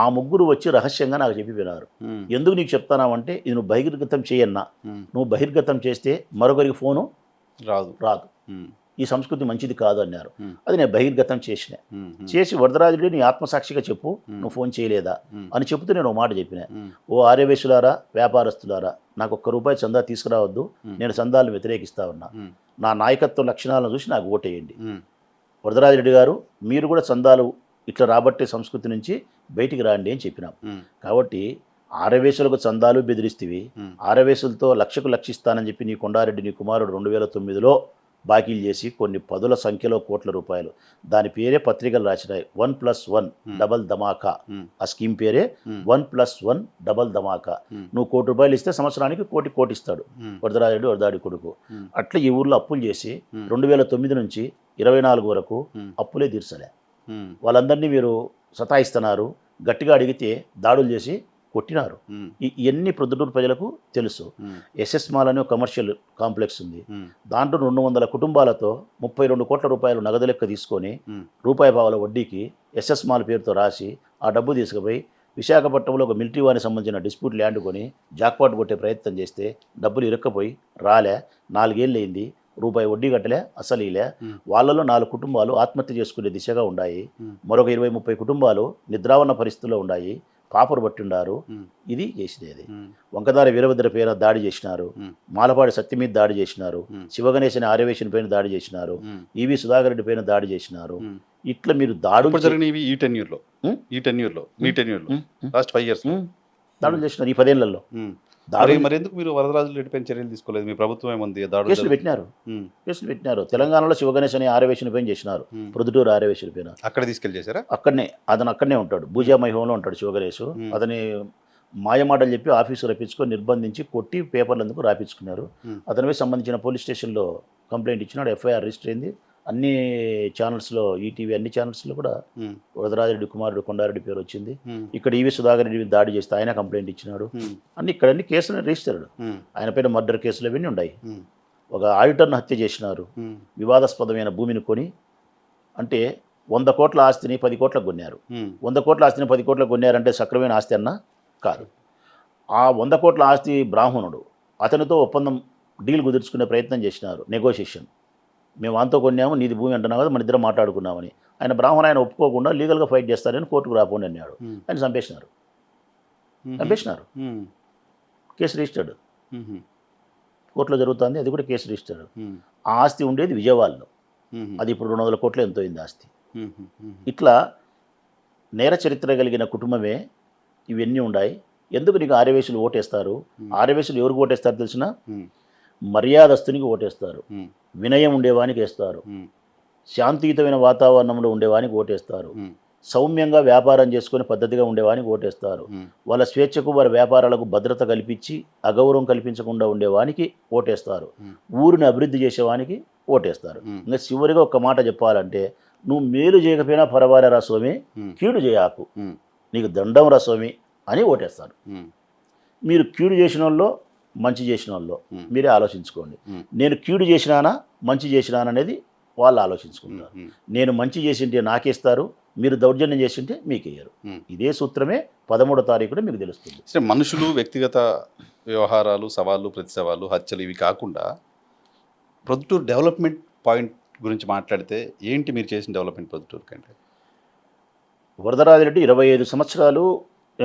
ఆ 3 వచ్చి రహస్యంగా నాకు చెప్పిపోయినారు. ఎందుకు నీకు చెప్తానావంటే ఇది నువ్వు బహిర్గతం చేయన్నా, నువ్వు బహిర్గతం చేస్తే మరొకరికి ఫోను రాదు, ఈ సంస్కృతి మంచిది కాదు అన్నారు. అది నేను బహిర్గతం చేసి వరదరాజుడి నీ ఆత్మసాక్షిగా చెప్పు, నువ్వు ఫోన్ చేయలేదా అని చెబుతూ నేను ఒక మాట చెప్పిన, ఓ ఆర్యవేశులారా, వ్యాపారస్తులారా, నాకు 1 రూపాయి చందా తీసుకురావద్దు, నేను చందాలను వ్యతిరేకిస్తా ఉన్నా, నా నాయకత్వ లక్షణాలను చూసి నాకు ఓటేయండి. వరదరాజిరెడ్డి గారు మీరు కూడా చందాలు ఇట్లా రాబట్టే సంస్కృతి నుంచి బయటికి రాండి అని చెప్పినాం. కాబట్టి ఆర్యవేశులకు చందాలు బెదిరిస్తేవి, ఆర్యవేశులతో లక్షిస్తానని చెప్పి నీ కొండారెడ్డి నీ కుమారుడు 2009లో బాకీలు చేసి కొన్ని 10ల సంఖ్యలో కోట్ల రూపాయలు, దాని పేరే పత్రికలు రాసినాయి, 1+1 డబల్ ధమాకా. ఆ స్కీమ్ పేరే 1+1 డబల్ ధమాకా. నువ్వు 1 కోటి రూపాయలు ఇస్తే సంవత్సరానికి కోటి ఇస్తాడు వరదరాజుడు, వరదాడి కొడుకు. అట్లా ఈ ఊర్లో అప్పులు చేసి 2009 నుంచి 24 వరకు అప్పులే తీర్చలే. వాళ్ళందరినీ మీరు సతాయిస్తున్నారు, గట్టిగా అడిగితే దాడులు చేసి కొట్టినారు. ఇవన్నీ ప్రొద్దుటూరు ప్రజలకు తెలుసు. ఎస్ఎస్ మాల్ అనే కమర్షియల్ కాంప్లెక్స్ ఉంది, దాంట్లో 200 కుటుంబాలతో 32 కోట్ల రూపాయలు నగదు లెక్క తీసుకొని రూపాయి పావుల వడ్డీకి ఎస్ఎస్ మాల్ పేరుతో రాసి ఆ డబ్బు తీసుకుపోయి విశాఖపట్నంలో ఒక మిలిటరీ వారికి సంబంధించిన డిస్ప్యూట్ ల్యాండ్ కొని జాక్పాట్ కొట్టే ప్రయత్నం చేస్తే డబ్బులు ఇరక్కపోయి రాలే, 4 ఏళ్ళు అయింది, రూపాయి వడ్డీ కట్టలే, అసలు ఇలా. వాళ్ళలో 4 కుటుంబాలు ఆత్మహత్య చేసుకునే దిశగా ఉన్నాయి, మరొక 20-30 కుటుంబాలు నిద్రావన్న పరిస్థితుల్లో ఉన్నాయి, పాపరు పట్టిండారు. ఇది చేసినది. వంకదారి వీరభద్ర పేర దాడి చేసినారు, మాలపాడి సత్యం మీద దాడి చేసినారు, శివగణేష్ అనే ఆర్యవేశన్ పైన దాడి చేసినారు, ఈవి సుధాకర్ రెడ్డి పైన దాడి చేసినారు. ఇట్లా మీరు దాడులు జరిగినవి ఈ టెన్యూర్లో లాస్ట్ 5 years దాడులు చేసినారు ఈ 10 ఏళ్లలో. మరి ఎందుకు మీరు వరదరాజు రెడ్డి పైన చర్యలు తీసుకోలేదు? మీ ప్రభుత్వం ఏముంది? కేసులు పెట్టినారు. తెలంగాణలో శివగణేష్ అనే ఆర్యవేశన్ పైన చేసినారు, ప్రొద్దుటూరు ఆర్యవేశన్ పైన. అక్కడ తీసుకెళ్ళి చేశారా? అక్కడనే ఉంటాడు, భూజా మైహంలో ఉంటాడు శివగణేష్. అతని మాయమాటలు చెప్పి ఆఫీసు రప్పించుకొని నిర్బంధించి కొట్టి పేపర్లందుకు రాపించుకున్నారు. అతనిపై సంబంధించిన పోలీస్ స్టేషన్లో కంప్లైంట్ ఇచ్చినాడు, ఎఫ్ఐఆర్ రిజిస్టర్ అయింది. అన్ని ఛానల్స్లో, ఈటీవీ అన్ని ఛానల్స్లో కూడా వరదరాజిరెడ్డి కుమారుడు కొండారెడ్డి పేరు వచ్చింది. ఇక్కడ ఈవి సుధాకర్ రెడ్డి దాడి చేస్తే ఆయన కంప్లైంట్ ఇచ్చినాడు. అన్ని కేసులు రిజిస్టర్డ్, ఆయన పైన మర్డర్ కేసులు అవన్నీ ఉన్నాయి. ఒక ఆడిటర్ను హత్య చేసినారు, వివాదాస్పదమైన భూమిని కొని. అంటే 100 కోట్ల ఆస్తిని 10 కోట్లకు కొన్నారు. 100 కోట్ల ఆస్తిని 10 కోట్లకు కొన్నారంటే సక్రమైన ఆస్తి అన్నా కాదు. ఆ 100 కోట్ల ఆస్తి బ్రాహ్మణుడు, అతనితో ఒప్పందం డీల్ కుదుర్చుకునే ప్రయత్నం చేసినారు, నెగోషియేషన్. మేము అంతా కొన్నాము, నీది భూమి అంటున్నావు కదా, మన ఇద్దరం మాట్లాడుకున్నామని. ఆయన బ్రాహ్మణ, ఆయన ఒప్పుకోకుండా లీగల్గా ఫైట్ చేస్తారని కోర్టుకు రాపోండి అన్నాడు. ఆయన చంపేసినారు. కేసు రిజిస్టర్డ్, కోర్టులో జరుగుతుంది, అది కూడా కేసు రిజిస్టర్డ్. ఆ ఆస్తి ఉండేది విజయవాడలో, అది ఇప్పుడు 200 కోట్లు ఎంతో అయింది ఆస్తి. ఇట్లా నేర చరిత్ర కలిగిన కుటుంబమే ఇవన్నీ ఉన్నాయి. ఎందుకు నీకు ఆర్యవేశులు ఓటేస్తారు? ఆర్యవేశులు ఎవరికి ఓటేస్తారు తెలిసిన? మర్యాదస్తునికి ఓటేస్తారు, వినయం ఉండేవానికి వేస్తారు, శాంతియుతమైన వాతావరణంలో ఉండేవానికి ఓటేస్తారు, సౌమ్యంగా వ్యాపారం చేసుకునే పద్ధతిగా ఉండేవానికి ఓటేస్తారు, వాళ్ళ స్వేచ్ఛకు వారి వ్యాపారాలకు భద్రత కల్పించి అగౌరవం కల్పించకుండా ఉండేవానికి ఓటేస్తారు, ఊరిని అభివృద్ధి చేసేవానికి ఓటేస్తారు. ఇంకా చివరిగా ఒక మాట చెప్పాలంటే, నువ్వు మేలు చేయకపోయినా పర్వాలేరా స్వామి, కీడు చేయకు, నీకు దండం రా స్వామి అని ఓటేస్తారు. మీరు కీడు చేసిన వాళ్ళు, మంచి చేసిన వాళ్ళు మీరే ఆలోచించుకోండి. నేను కీడు చేసినానా మంచి చేసినానా అనేది వాళ్ళు ఆలోచించుకుంటారు. నేను మంచి చేసింటే నాకేస్తారు, మీరు దౌర్జన్యం చేసింటే మీకేయరు. ఇదే సూత్రమే 13వ తారీఖున మీకు తెలుస్తుంది. సరే, మనుషులు, వ్యక్తిగత వ్యవహారాలు, సవాళ్ళు, ప్రతి సవాళ్ళు, హత్యలు ఇవి కాకుండా ప్రొద్దుటూరు డెవలప్మెంట్ పాయింట్ గురించి మాట్లాడితే ఏంటి మీరు చేసిన డెవలప్మెంట్ ప్రొద్దుటూరు కంటే? వరదరాజిరెడ్డి 25 సంవత్సరాలు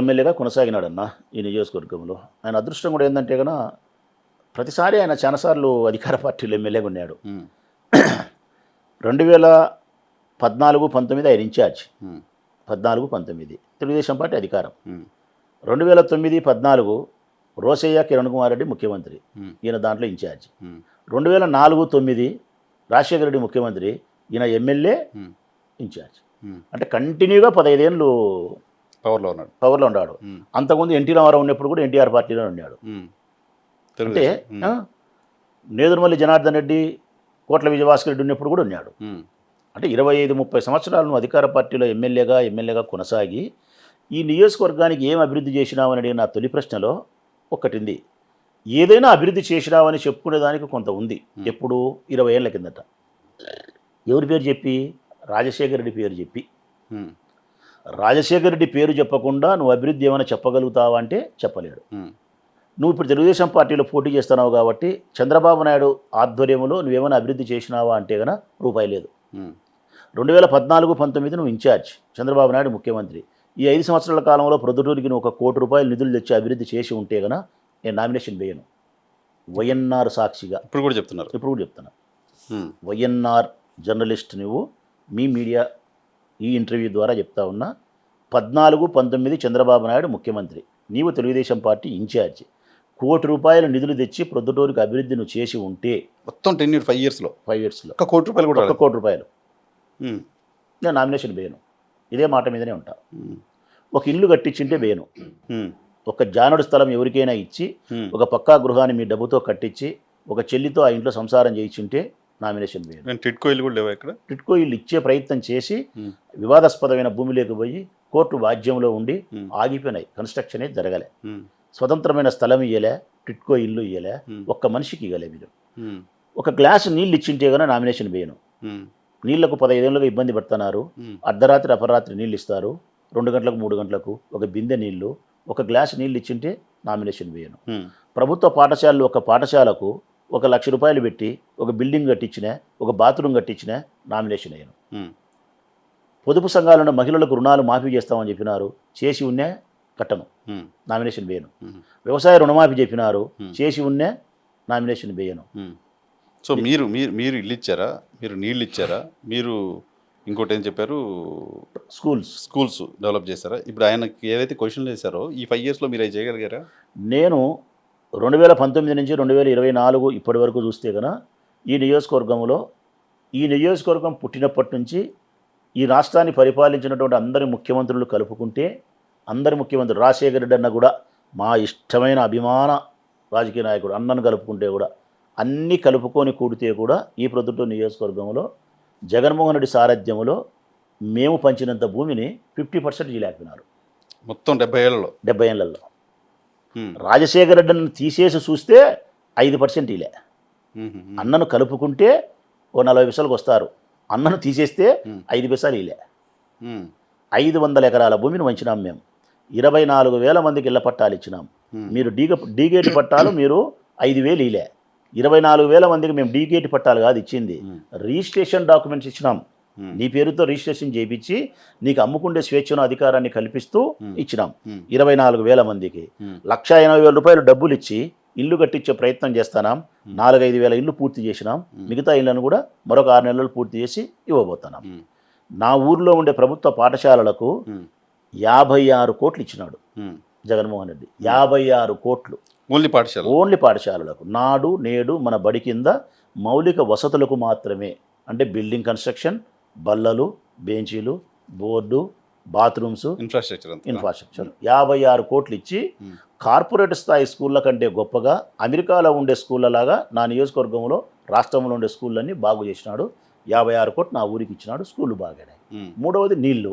ఎమ్మెల్యేగా కొనసాగినాడన్న ఈ నియోజకవర్గంలో. ఆయన అదృష్టం కూడా ఏంటంటే కనుక ప్రతిసారి ఆయన చాలాసార్లు అధికార పార్టీలో ఎమ్మెల్యేగా ఉన్నాడు. 2014-19 ఆయన ఇన్ఛార్జ్, 14-19 తెలుగుదేశం పార్టీ అధికారం. 2009-14 రోసయ్య కిరణ్ కుమార్ రెడ్డి ముఖ్యమంత్రి, ఈయన దాంట్లో ఇన్ఛార్జ్. 2004-9 రాజశేఖర రెడ్డి ముఖ్యమంత్రి, ఈయన ఎమ్మెల్యే ఇన్ఛార్జ్. అంటే కంటిన్యూగా 15 ఏళ్ళు పవర్లో ఉన్నాడు. అంతకుముందు ఎన్టీ రామారావు ఉన్నప్పుడు కూడా ఎన్టీఆర్ పార్టీలో ఉన్నాడు. అంటే నేదురుమల్లి జనార్దన్ రెడ్డి, కోట్ల విజయభాస్కర్ రెడ్డి ఉన్నప్పుడు కూడా ఉన్నాడు. అంటే 25-30 సంవత్సరాలను అధికార పార్టీలో ఎమ్మెల్యేగా కొనసాగి ఈ నియోజకవర్గానికి ఏం అభివృద్ధి చేసినావని అడిగిన నా తొలి ప్రశ్నలో ఒకటింది, ఏదైనా అభివృద్ధి చేసినావని చెప్పుకునేదానికి కొంత ఉంది. ఎప్పుడు 20 ఏళ్ల కిందట. ఎవరి పేరు చెప్పి? రాజశేఖర రెడ్డి పేరు చెప్పి. రాజశేఖర రెడ్డి పేరు చెప్పకుండా నువ్వు అభివృద్ధి ఏమైనా చెప్పగలుగుతావా అంటే చెప్పలేడు. నువ్వు ఇప్పుడు తెలుగుదేశం పార్టీలో పోటీ చేస్తున్నావు కాబట్టి చంద్రబాబు నాయుడు ఆధ్వర్యంలో నువ్వేమైనా అభివృద్ధి చేసినావా అంటే కనుక రూపాయి లేదు. 2014-19 నువ్వు ఇన్ఛార్జ్, చంద్రబాబు నాయుడు ముఖ్యమంత్రి. ఈ 5 సంవత్సరాల కాలంలో ప్రొద్దుటూరికి నువ్వు 1 కోటి రూపాయలు నిధులు తెచ్చి అభివృద్ధి చేసి ఉంటే కనుక నేను నామినేషన్ వేయను. వైఎన్ఆర్ సాక్షిగా ఇప్పుడు కూడా చెప్తున్నా. వైఎన్ఆర్ జర్నలిస్ట్ నువ్వు, మీ మీడియా ఈ ఇంటర్వ్యూ ద్వారా చెప్తా ఉన్నా. 14-19 చంద్రబాబు నాయుడు ముఖ్యమంత్రి, నీవు తెలుగుదేశం పార్టీ ఇన్ఛార్జ్, 1 కోటి రూపాయల నిధులు తెచ్చి ప్రొద్దుటూరికి అభివృద్ధి నువ్వు చేసి ఉంటే మొత్తం 5 ఇయర్స్లో 1 కోటి రూపాయలు నేను నామినేషన్ వేయను. ఇదే మాట మీదనే ఉంటా. ఒక ఇల్లు కట్టించింటే వేయను. ఒక జానుడు స్థలం ఎవరికైనా ఇచ్చి ఒక పక్కా గృహాన్ని మీ డబ్బుతో కట్టించి ఒక చెల్లితో ఆ ఇంట్లో సంసారం చేయించుంటే నామినేషన్ వేయను. టిట్కో ఇల్లు కూడా లేవా ఇక్కడ? టిట్కో ఇల్లు ఇచ్చే ప్రయత్నం చేసి వివాదాస్పదమైన భూమిలోకి పోయి కోర్టు వాద్యంలో ఉండి ఆగిపోయినాయి. కన్స్ట్రక్షన్ అయితే జరగలే. స్వతంత్రమైన స్థలం ఇయ్యలే, టిట్కో ఇల్లు ఇయ్యలే, ఒక్క మనిషికి ఇవ్వలే. మీరు ఒక గ్లాసు నీళ్ళు ఇచ్చింటే కనుక నామినేషన్ వేయను. నీళ్లకు 15 ఏళ్ళుగా ఇబ్బంది పడుతున్నారు. అర్ధరాత్రి అపరాత్రి నీళ్ళు ఇస్తారు, 2 గంటలకు 3 గంటలకు ఒక బిందె నీళ్లు, ఒక గ్లాసు నీళ్ళు ఇచ్చింటే నామినేషన్ వేయను. ప్రభుత్వ పాఠశాలలు ఒక పాఠశాలకు 1 లక్ష రూపాయలు పెట్టి ఒక బిల్డింగ్ కట్టించినా, ఒక బాత్రూమ్ కట్టించినా నామినేషన్ వేయను. పొదుపు సంఘాలను మహిళలకు రుణాలు మాఫీ చేస్తామని చెప్పినారు, చేసి ఉన్నా కట్టను, నామినేషన్ వేయను. వ్యవసాయ రుణమాఫీ చెప్పినారు, చేసి ఉన్నా నామినేషన్ వేయను. సో మీరు ఇల్లు ఇచ్చారా, మీరు నీళ్ళు ఇచ్చారా, మీరు ఇంకోటి ఏం చెప్పారు, స్కూల్స్ డెవలప్ చేశారా? ఇప్పుడు ఆయనకి ఏదైతే క్వశ్చన్లు చేశారో ఈ 5 ఇయర్స్లో మీరు అవి చేయగలిగారా? నేను 2019 నుంచి 2024 ఇప్పటి వరకు చూస్తే కనుక ఈ నియోజకవర్గం పుట్టినప్పటి నుంచి ఈ రాష్ట్రాన్ని పరిపాలించినటువంటి అందరి ముఖ్యమంత్రులు కలుపుకుంటే, అందరి ముఖ్యమంత్రులు రాజశేఖర రెడ్డి అన్న కూడా మా ఇష్టమైన అభిమాన రాజకీయ నాయకుడు, అన్నను కలుపుకుంటే కూడా అన్నీ కలుపుకొని కూడితే కూడా ఈ ప్రొద్దుటూరు నియోజకవర్గంలో జగన్మోహన్ రెడ్డి సారథ్యంలో మేము పంచినంత భూమిని 50% చేయలేకపోయినారు. మొత్తం 70 ఏళ్లలో రాజశేఖర రెడ్డిని తీసేసి చూస్తే 5% ఇలే. అన్నను కలుపుకుంటే ఓ 40 పైసలకు వస్తారు, అన్నను తీసేస్తే 5 పైసలు ఇలే. 500 ఎకరాల భూమిని వంచినాం మేము. 24,000 మందికి ఇళ్ల పట్టాలు ఇచ్చినాం. మీరు డీగేట్ పట్టాలు మీరు 5,000 ఇలే. 24,000 మందికి మేము డీగేట్ పట్టాలు కాదు ఇచ్చింది, రిజిస్ట్రేషన్ డాక్యుమెంట్స్ ఇచ్చినాం. నీ పేరుతో రిజిస్ట్రేషన్ చేయించి నీకు అమ్ముకుండే స్వేచ్ఛను అధికారాన్ని కల్పిస్తూ ఇచ్చినాం. 24,000 మందికి 1,80,000 రూపాయలు డబ్బులు ఇచ్చి ఇల్లు కట్టించే ప్రయత్నం చేస్తున్నాం. 4-5 వేల ఇల్లు పూర్తి చేసినాం. మిగతా ఇళ్లను కూడా మరొక 6 నెలలు పూర్తి చేసి ఇవ్వబోతున్నాం. నా ఊర్లో ఉండే ప్రభుత్వ పాఠశాలలకు 56 కోట్లు ఇచ్చినాడు జగన్మోహన్ రెడ్డి. 56 కోట్లు ఓన్లీ పాఠశాల. ఓన్లీ పాఠశాలలకు. నాడు నేడు మన బడి కింద మౌలిక వసతులకు మాత్రమే, అంటే బిల్డింగ్ కన్స్ట్రక్షన్, బల్లలు, బెంచీలు, బోర్డు, బాత్రూమ్స్, ఇన్ఫ్రాస్ట్రక్చర్ 56 కోట్లు ఇచ్చి కార్పొరేట్ స్థాయి స్కూళ్ళ కంటే గొప్పగా అమెరికాలో ఉండే స్కూళ్ళ లాగా నా నియోజకవర్గంలో రాష్ట్రంలో ఉండే స్కూళ్ళన్నీ బాగు చేసినాడు. 56 కోట్లు నా ఊరికి ఇచ్చినాడు, స్కూళ్ళు బాగానే. మూడవది నీళ్లు.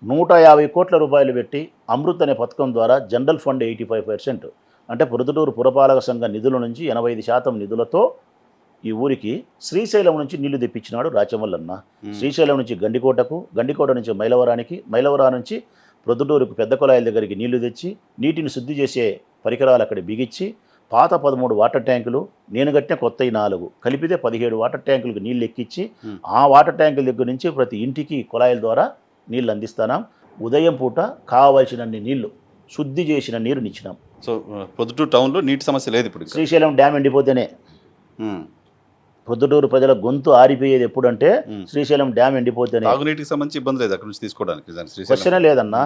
150 కోట్ల రూపాయలు పెట్టి అమృత్ అనే పథకం ద్వారా జనరల్ ఫండ్ 85%, అంటే ప్రొద్దుటూరు పురపాలక సంఘ నిధుల నుంచి 85% నిధులతో ఈ ఊరికి శ్రీశైలం నుంచి నీళ్లు తెప్పించినాడు రాచమల్లన్న. శ్రీశైలం నుంచి గండికోటకు, గండికోట నుంచి మైలవరానికి, మైలవరం నుంచి ప్రొద్దుటూరుకు పెద్ద కుళాయిల దగ్గరికి నీళ్లు తెచ్చి నీటిని శుద్ధి చేసే పరికరాలు అక్కడ బిగించి పాత 13 వాటర్ ట్యాంకులు, నేను కట్టిన కొత్త 4 కలిపితే 17 వాటర్ ట్యాంకులకు నీళ్ళు ఎక్కించి ఆ వాటర్ ట్యాంకుల దగ్గర నుంచి ప్రతి ఇంటికి కుళాయిల ద్వారా నీళ్ళు అందిస్తున్నాం. ఉదయం పూట కావాల్సినన్ని నీళ్లు శుద్ధి చేసిన నీరునిచ్చినాం. సో పొద్దుటూరు టౌన్లో నీటి సమస్య లేదు ఇప్పుడు. శ్రీశైలం డ్యామ్ ఎండిపోతేనే ప్రొద్దుటూరు ప్రజల గొంతు ఆరిపోయేది ఎప్పుడంటే శ్రీశైలం డ్యామ్ ఎండిపోతేనే. తాగునీటికి సంబంధించి ఇబ్బంది లేదు అక్కడ నుంచి తీసుకోవడానికి. క్వశ్చనే లేదన్నా.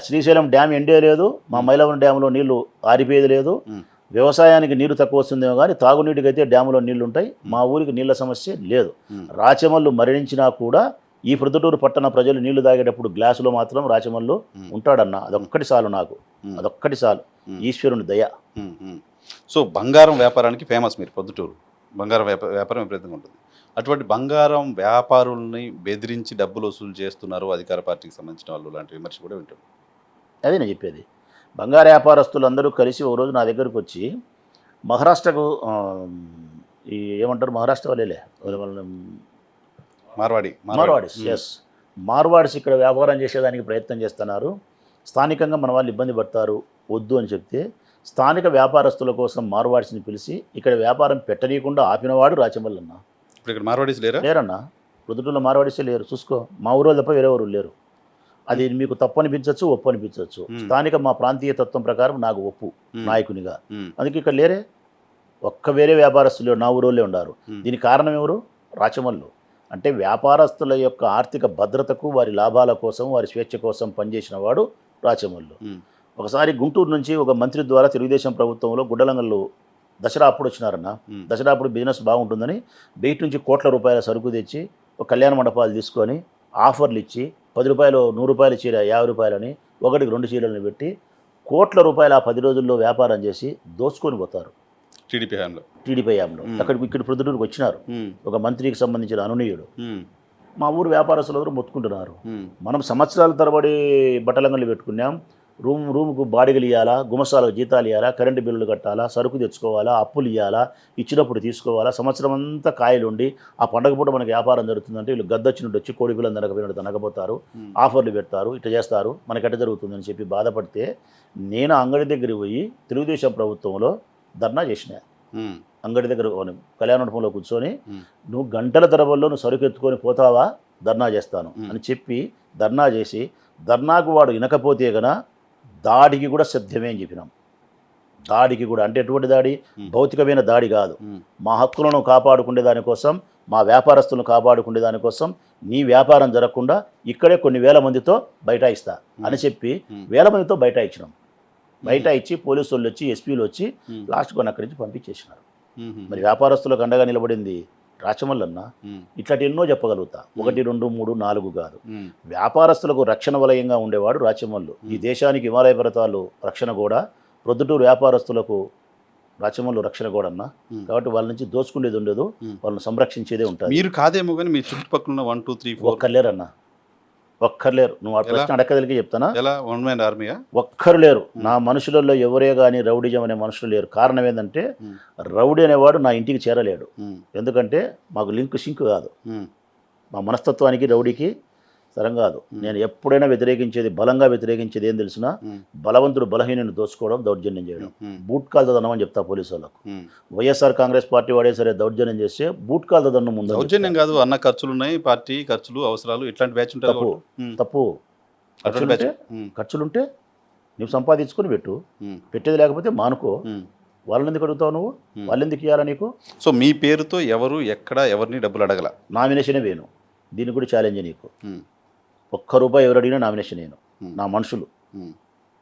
శ్రీశైలం డ్యామ్ ఎండే లేదు, మా మైలవరం డ్యామ్లో నీళ్లు ఆరిపోయేది లేదు. వ్యవసాయానికి నీరు తక్కువ వస్తుందేమో కానీ తాగునీటికి అయితే డ్యాములో నీళ్లు ఉంటాయి. మా ఊరికి నీళ్ల సమస్య లేదు. రాచమల్లు మరణించినా కూడా ఈ ప్రొద్దుటూరు పట్టణ ప్రజలు నీళ్లు తాగేటప్పుడు గ్లాసులో మాత్రం రాచమల్లు ఉంటాడన్న. అదొక్కటి చాలు నాకు, అదొక్కటి చాలు. ఈశ్వరుని దయ. సో బంగారం వ్యాపారానికి ఫేమస్ మీరు ప్రొద్దుటూరు. బంగారం వ్యాపారం విపరీతంగా ఉంటుంది. అటువంటి బంగారం వ్యాపారుల్ని బెదిరించి డబ్బులు వసూలు చేస్తున్నారు అధికార పార్టీకి సంబంధించిన వాళ్ళు, లాంటి విమర్శ కూడా వింటుంది. అదే నేను చెప్పేది. బంగారు వ్యాపారస్తులు అందరూ కలిసి ఒక రోజు నా దగ్గరకు వచ్చి మహారాష్ట్రకు ఈ ఏమంటారు మహారాష్ట్ర వాళ్ళే మార్వాడీస్ మార్వాడీస్ ఇక్కడ వ్యాపారం చేసేదానికి ప్రయత్నం చేస్తున్నారు. స్థానికంగా మన వాళ్ళు ఇబ్బంది పడతారు, వద్దు అని చెప్తే స్థానిక వ్యాపారస్తుల కోసం మార్వాడీస్ని పిలిచి ఇక్కడ వ్యాపారం పెట్టనీయకుండా ఆపినవాడు రాచమల్లన్న. ఇప్పుడు ఇక్కడ మార్వాడీస్ లేరన్నా. ప్రొద్దుటూరులో మార్వాడీసే లేరు. చూసుకో, మా ఊరు తప్ప వేరే ఊరు లేరు. అది మీకు తప్పు అనిపించవచ్చు, ఒప్పు అనిపించవచ్చు. స్థానిక మా ప్రాంతీయ తత్వం ప్రకారం నాకు ఒప్పు నాయకునిగా. అందుకే ఇక్కడ లేరే, ఒక్క వేరే వ్యాపారస్తులు నా ఊరోళ్ళే ఉన్నారు. దీనికి కారణం ఎవరు? రాచమల్లు. అంటే వ్యాపారస్తుల యొక్క ఆర్థిక భద్రతకు, వారి లాభాల కోసం, వారి స్వేచ్ఛ కోసం పనిచేసిన వాడు రాచమల్లు. ఒకసారి గుంటూరు నుంచి ఒక మంత్రి ద్వారా తెలుగుదేశం ప్రభుత్వంలో గుడ్డలంగళ్ళు దసరా అప్పుడు వచ్చినారన్న. దసరా అప్పుడు బిజినెస్ బాగుంటుందని బయట నుంచి కోట్ల రూపాయల సరుకు తెచ్చి ఒక కళ్యాణ మండపాలు తీసుకొని ఆఫర్లు ఇచ్చి 10 రూపాయలు 100 రూపాయల చీర 50 రూపాయలని, ఒకటికి 2 చీరలను పెట్టి కోట్ల రూపాయల 10 రోజుల్లో వ్యాపారం చేసి దోచుకొని పోతారు టీడీపీ హయాంలో. ఇక్కడ ప్రొద్దుటూరుకు వచ్చినారు ఒక మంత్రికి సంబంధించిన అనునీయుడు. మా ఊరు వ్యాపారస్తులు మొత్తుకుంటున్నారు. మనం సంవత్సరాల తరబడి బట్టలంగళ్ళు పెట్టుకున్నాం. రూముకు బాడిగలు ఇవ్వాలా, గుమస్తాలకు జీతాలు ఇవ్వాలా, కరెంటు బిల్లులు కట్టాలా, సరుకు తెచ్చుకోవాలా, అప్పులు ఇవ్వాలా, ఇచ్చినప్పుడు తీసుకోవాలా. సంవత్సరం అంతా కాయలుండి ఆ పండగ పూట మనకి వ్యాపారం జరుగుతుందంటే వీళ్ళు గద్దొచ్చినట్టు వచ్చి కోడి పిల్లలు నరకపోయినట్టు నరకపోతారు, ఆఫర్లు పెడతారు, ఇట్లా చేస్తారు, మనకి ఎట్ట జరుగుతుందని చెప్పి బాధపడితే నేను అంగడి దగ్గరికి పోయి తెలుగుదేశం ప్రభుత్వంలో ధర్నా చేసిన. అంగడి దగ్గర కళ్యాణ మండపంలో కూర్చొని నువ్వు గంటల తరబల్లో నువ్వు సరుకు ఎత్తుకొని పోతావా, ధర్నా చేస్తాను అని చెప్పి ధర్నా చేసి, ధర్నాకు వాడు వినకపోతే గన దాడికి కూడా సిద్ధమే అని చెప్పినాం. దాడికి కూడా అంటే ఎటువంటి దాడి? భౌతికమైన దాడి కాదు. మా హక్కులను కాపాడుకునే దానికోసం, మా వ్యాపారస్తులను కాపాడుకునే దానికోసం నీ వ్యాపారం జరగకుండా ఇక్కడే కొన్ని వేల మందితో బైఠాయిస్తా అని చెప్పి వేల మందితో బైఠాయించినాం. బైఠాయిచ్చి పోలీసు వాళ్ళు వచ్చి, ఎస్పీలు వచ్చి లాస్ట్కి అక్కడి నుంచి పంపించేసినారు. మరి వ్యాపారస్తులకు అండగా నిలబడింది రాచమల్లన్న. ఇట్లాంటి ఎన్నో చెప్పగలుగుతా. 1, 2, 3, 4 కాదు. వ్యాపారస్తులకు రక్షణ వలయంగా ఉండేవాడు రాచమల్లు. ఈ దేశానికి హిమాలయ పర్వతాలు రక్షణ కూడా, ప్రొద్దుటూరు వ్యాపారస్తులకు రాచమల్లు రక్షణ కూడా అన్న. కాబట్టి వాళ్ళ నుంచి దోచుకునేది ఉండదు, వాళ్ళని సంరక్షించేదే ఉంటుంది. మీరు కాదేమో కానీ మీ చుట్టుపక్కల 1, 2, 3, 4 ఒక్కర్లేరన్న, ఒక్కర్లేరు. నువ్వు ఆ ప్రశ్న అడక్కదలికి చెప్తానా? ఒక్కరు లేరు. నా మనుషులలో ఎవరే కానీ రౌడీజం అనే మనుషులు లేరు. కారణం ఏంటంటే రౌడీ అనేవాడు నా ఇంటికి చేరలేడు. ఎందుకంటే మాకు సింక్ కాదు. మా మనస్తత్వానికి రౌడీకి సరం కాదు. నేను ఎప్పుడైనా వ్యతిరేకించేది, బలంగా వ్యతిరేకించేది ఏం తెలిసినా, బలవంతుడు బలహీనుని దోచుకోవడం, దౌర్జన్యం చేయడం. బూట్ కాల్తో దన్నమని చెప్తా పోలీసు వాళ్ళకు. వైఎస్ఆర్ కాంగ్రెస్ పార్టీ వాడే సరే దౌర్జన్యం చేస్తే బూట్ కాల్తో దన్నం ముందు. దౌర్జన్యం కాదు అన్న, ఖర్చులు ఉన్నాయి, పార్టీ ఖర్చులు, అవసరాలు, ఇట్లాంటి బ్యాచ్ ఉంటాయి. తప్పు. ఖర్చులుంటే నువ్వు సంపాదించుకొని పెట్టు, పెట్టేది లేకపోతే మానుకో. వాళ్ళని ఎందుకు అడుగుతావు నువ్వు? వాళ్ళు ఎందుకు ఇవ్వాలా నీకు? సో మీ పేరుతో ఎవరు ఎక్కడ ఎవరిని డబ్బులు అడగల? నామినేషనే వేను. దీనికి కూడా ఛాలెంజ్ నీకు. ₹1 ఎవరు అడిగినా నామినేషన్ నేను. నా మనుషులు, ఉమ్,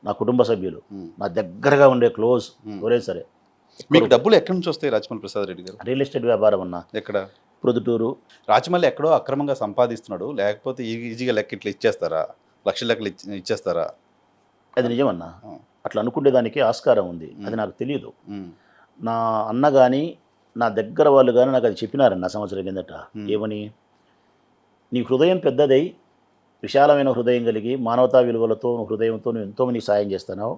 నా కుటుంబ సభ్యులు, ఉమ్, నా దగ్గరగా ఉండే క్లోజ్ ఉమ్. ఎవరైనా సరే. మీకు డబ్బులు ఎక్కడి నుంచి వస్తాయి రాజమౌళి ప్రసాద్ రెడ్డి గారు? రియల్ ఎస్టేట్ వ్యాపారం అన్న, ఎక్కడ? ప్రొద్దుటూరు. రాజమౌళి ఎక్కడో అక్రమంగా సంపాదిస్తున్నాడు, లేకపోతే ఈజీగా లెక్క ఇట్లా ఇచ్చేస్తారా, లక్షల లెక్కలు ఇచ్చేస్తారా? అది నిజమన్నా. ఆ. అట్లా అనుకునేదానికి ఆస్కారం ఉంది, అది నాకు తెలియదు. ఉమ్, నా అన్న కానీ నా దగ్గర వాళ్ళు కానీ నాకు అది చెప్పినారన్న సంవత్సరం కిందట. ఏమని, నీ హృదయం పెద్దదై విశాలమైన హృదయం కలిగి మానవతా విలువలతో హృదయంతో నువ్వు ఎంతోమంది సాయం చేస్తున్నావు,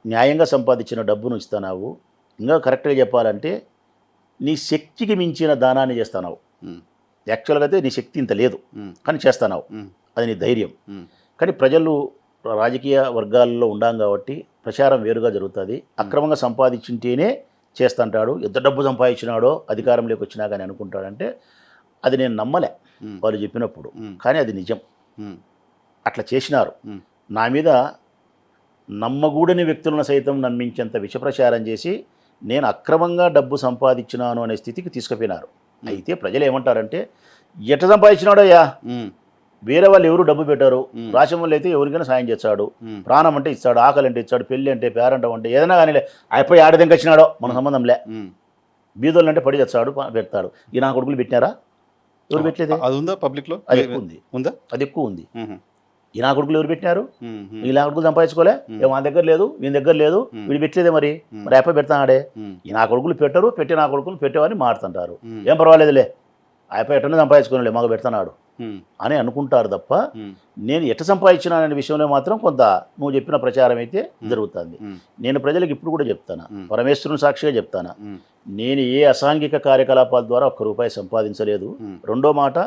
న్యాయంగా సంపాదించిన డబ్బును ఇస్తున్నావు, ఇంకా కరెక్ట్గా చెప్పాలంటే నీ శక్తికి మించిన దానాన్ని చేస్తున్నావు. ఉమ్, యాక్చువల్గా అయితే నీ శక్తి ఇంత లేదు ఉమ్, కానీ చేస్తున్నావు, ఉమ్, అది నీ ధైర్యం. ఉమ్, కానీ ప్రజలు రాజకీయ వర్గాల్లో ఉండాం కాబట్టి ప్రచారం వేరుగా జరుగుతుంది. అక్రమంగా సంపాదించింటేనే చేస్తుంటాడు, ఎంత డబ్బు సంపాదించినాడో అధికారంలోకి వచ్చినా కానీ అనుకుంటాడంటే అది నేను నమ్మలే ఉమ్, వాళ్ళు చెప్పినప్పుడు. ఉమ్, కానీ అది నిజం, ఉమ్, అట్లా చేసినారు. ఉమ్, నా మీద నమ్మగూడని వ్యక్తులను సైతం నమ్మించేంత విషప్రచారం చేసి నేను అక్రమంగా డబ్బు సంపాదించినాను అనే స్థితికి తీసుకుపోయినారు. అయితే ప్రజలు ఏమంటారంటే, ఎట్లా సంపాదించినాడోయ్యా, ఉమ్, వేరే వాళ్ళు ఎవరు డబ్బు పెట్టారు, మ్మ్. రాచమల్లి అయితే ఎవరికైనా సాయం చేస్తాడు, ఉమ్, ప్రాణం అంటే ఇస్తాడు, ఆకలి అంటే ఇస్తాడు, పెళ్ళి అంటే పేరంటం అంటే ఏదైనా కానీ అయిపోయి ఆడదంకి వచ్చినాడో మన సంబంధంలే, ఉమ్. బీదోళ్ళు అంటే పడి తెస్తాడు పెడతాడు. ఈ నా కొడుకులు పెట్టినారా, ఎవరు పెట్టలేదే? అది ఉందా పబ్లిక్ లో? అది ఎక్కువ ఉంది, ఉందా? అది ఎక్కువ ఉంది. ఉహు, ఈ నా కొడుకులు ఎవరు పెట్టినారు, ఉమ్, ఉమ్, ఈ నా కొడుకులు సంపాదించుకోలే, మ్మ్. మా దగ్గర లేదు, వీని దగ్గర లేదు, మ్మ్. వీడు పెట్టలేదే, మరి మ్మ్. మరి అయిపోయి పెడతాడే. ఉమ్, ఈ నా కొడుకులు పెట్టరు, పెట్టి నా కొడుకులు పెట్టేవాని మాడుతుంటారు. ఉమ్, ఏం పర్వాలేదులే, అయిపోయి ఎట్టనే సంపాదించుకోలే మాకు పెడతాడు ఉమ్, అని అనుకుంటారు తప్ప, ఉమ్, నేను ఎట్ట సంపాదించినాననే విషయంలో మాత్రం కొంత నువ్వు చెప్పిన ప్రచారం అయితే జరుగుతుంది. ఉమ్, నేను ప్రజలకు ఇప్పుడు కూడా చెప్తాను, మ్. పరమేశ్వరుని సాక్షిగా చెప్తాను, ఉమ్, నేను ఏ అసాంఘిక కార్యకలాపాల ద్వారా ఒక్క రూపాయి సంపాదించలేదు. మ్. రెండో మాట,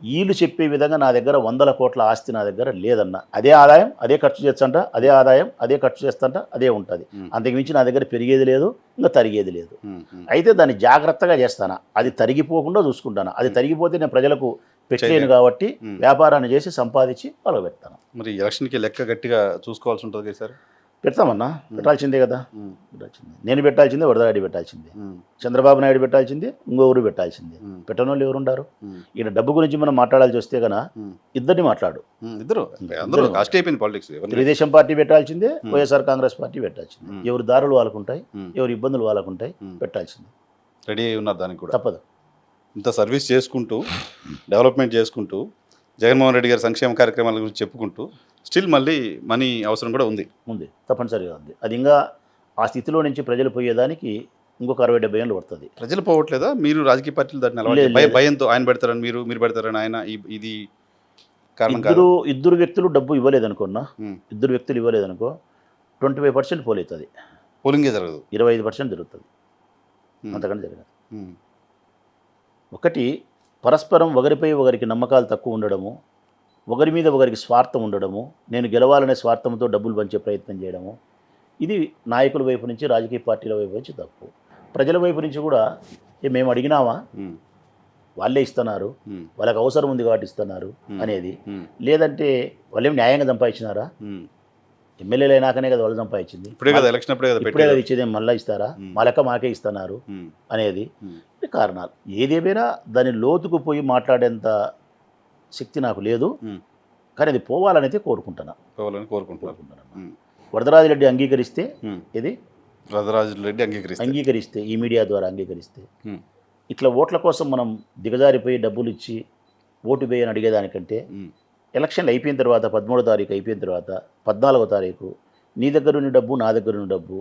వీళ్ళు చెప్పే విధంగా నా దగ్గర 100 కోట్ల ఆస్తి నా దగ్గర లేదన్న. అదే ఆదాయం అదే ఖర్చు చేస్తంట, అదే ఆదాయం అదే ఖర్చు చేస్తంట, అదే ఉంటుంది. మ్. అంతకుమించి నా దగ్గర పెరిగేది లేదు, ఇంకా తరిగేది లేదు. ఉమ్, ఉమ్. అయితే దాన్ని జాగ్రత్తగా చేస్తాను, అది తరిగిపోకుండా చూసుకుంటాను. అది తరిగిపోతే నేను ప్రజలకు పెట్టలేను చేయలేను. కాబట్టి మ్. వ్యాపారాన్ని చేసి సంపాదించి వాళ్ళకి పెడతాను. మరి ఎలక్షన్కి లెక్క గట్టిగా చూసుకోవాల్సి ఉంటుంది కదా సార్? పెడతామన్నా, పెట్టాల్సిందే కదా. ఉమ్, పెట్టాల్సిందే, నేను పెట్టాల్సిందే, వరదరాడి పెట్టాల్సిందే, ఉమ్, చంద్రబాబు నాయుడు పెట్టాల్సిందే, ఇంకొకరు పెట్టాల్సిందే. ఉమ్, పెట్టని వాళ్ళు ఎవరుంటారు? ఉమ్, ఈయన డబ్బు గురించి మనం మాట్లాడాల్సి వస్తే కన్నా ఉమ్, ఇద్దరిని మాట్లాడు. ఇద్దరు అందరూ కాస్ట్ అయిపోయింది పాలిటిక్స్. తెలుగుదేశం పార్టీ పెట్టాల్సిందే, వైఎస్ఆర్ కాంగ్రెస్ పార్టీ పెట్టాల్సిందే. మ్. ఎవరి దారులు వాళ్ళకుంటాయి, మ్. ఎవరి ఇబ్బందులు వాళ్ళకుంటాయి, మ్. పెట్టాల్సిందే, రెడీ అయి ఉన్నారు దానికి కూడా. తప్పదు. ఇంత సర్వీస్ చేసుకుంటూ డెవలప్మెంట్ చేసుకుంటూ జగన్మోహన్ రెడ్డి గారి సంక్షేమ కార్యక్రమాల గురించి చెప్పుకుంటూ స్టిల్ మళ్ళీ మనీ అవసరం కూడా ఉంది. ఉంది, తప్పనిసరిగా ఉంది. అది ఇంకా ఆ స్థితిలో నుంచి ప్రజలు పోయేదానికి ఇంకొక 60-70 ఏళ్ళు పడుతుంది. ప్రజలు పోవట్లేదా? మీరు రాజకీయ పార్టీలు దాన్ని లేదు, అలవాటు లేదు. భయంతో ఆయన పెడతారని మీరు పెడతారని ఆయన, ఇది కారణం కాదు. ఇద్దరు వ్యక్తులు డబ్బు ఇవ్వలేదనుకున్నా, ఉమ్, ఇద్దరు వ్యక్తులు ఇవ్వలేదనుకో 25% పోలేతుంది, పోలింగే జరగదు. 25% జరుగుతుంది, ఉమ్, అంతకంటే జరగదు. ఉమ్, ఒకటి, పరస్పరం ఒకరిపై ఒకరికి నమ్మకాలు తక్కువ ఉండడము, ఒకరి మీద ఒకరికి స్వార్థం ఉండడము, నేను గెలవాలనే స్వార్థంతో డబ్బులు పంచే ప్రయత్నం చేయడము, ఇది నాయకుల వైపు నుంచి, రాజకీయ పార్టీల వైపు నుంచి తప్పు. ప్రజల వైపు నుంచి కూడా మేము అడిగినామా, ఉమ్, వాళ్ళే ఇస్తున్నారు, ఉమ్, వాళ్ళకి అవసరం ఉంది కాబట్టి ఇస్తున్నారు అనేది. ఉమ్, లేదంటే వాళ్ళేం న్యాయంగా సంపాదించినారా? ఉమ్. ఎమ్మెల్యేలు అయినాకనే కదా వాళ్ళు సంపాదించింది, ఇప్పుడే కదా ఎలక్షన్ అప్పుడే కదా ఇప్పుడే పెట్టేది. కదా ఇచ్చేది, మళ్ళీ ఇస్తారా, మా లెక్క మాకే ఇస్తున్నారు ఉమ్, అనేది ఉమ్, ఈ కారణాలు. ఏదేమైనా దాని లోతుకు పోయి మాట్లాడేంత శక్తి నాకు లేదు, ఉమ్. కానీ అది పోవాలనైతే కోరుకుంటున్నాను. పోవాలని కోరుకుంటున్నారు. కోరుకుంటున్నాను. వరదరాజిరెడ్డి అంగీకరిస్తే, ఉమ్. ఇది వరదరాజు రెడ్డి అంగీకరిస్తారు. అంగీకరిస్తే, ఈ మీడియా ద్వారా అంగీకరిస్తే, ఉమ్, ఇట్లా ఓట్ల కోసం మనం దిగజారిపోయి డబ్బులు ఇచ్చి ఓటు వేయని అడిగేదానికంటే, ఉమ్, ఎలక్షన్లు అయిపోయిన తర్వాత 13వ తారీఖు అయిపోయిన తర్వాత 14వ తారీఖు నీ దగ్గర ఉన్న డబ్బు, నా దగ్గర ఉన్న డబ్బు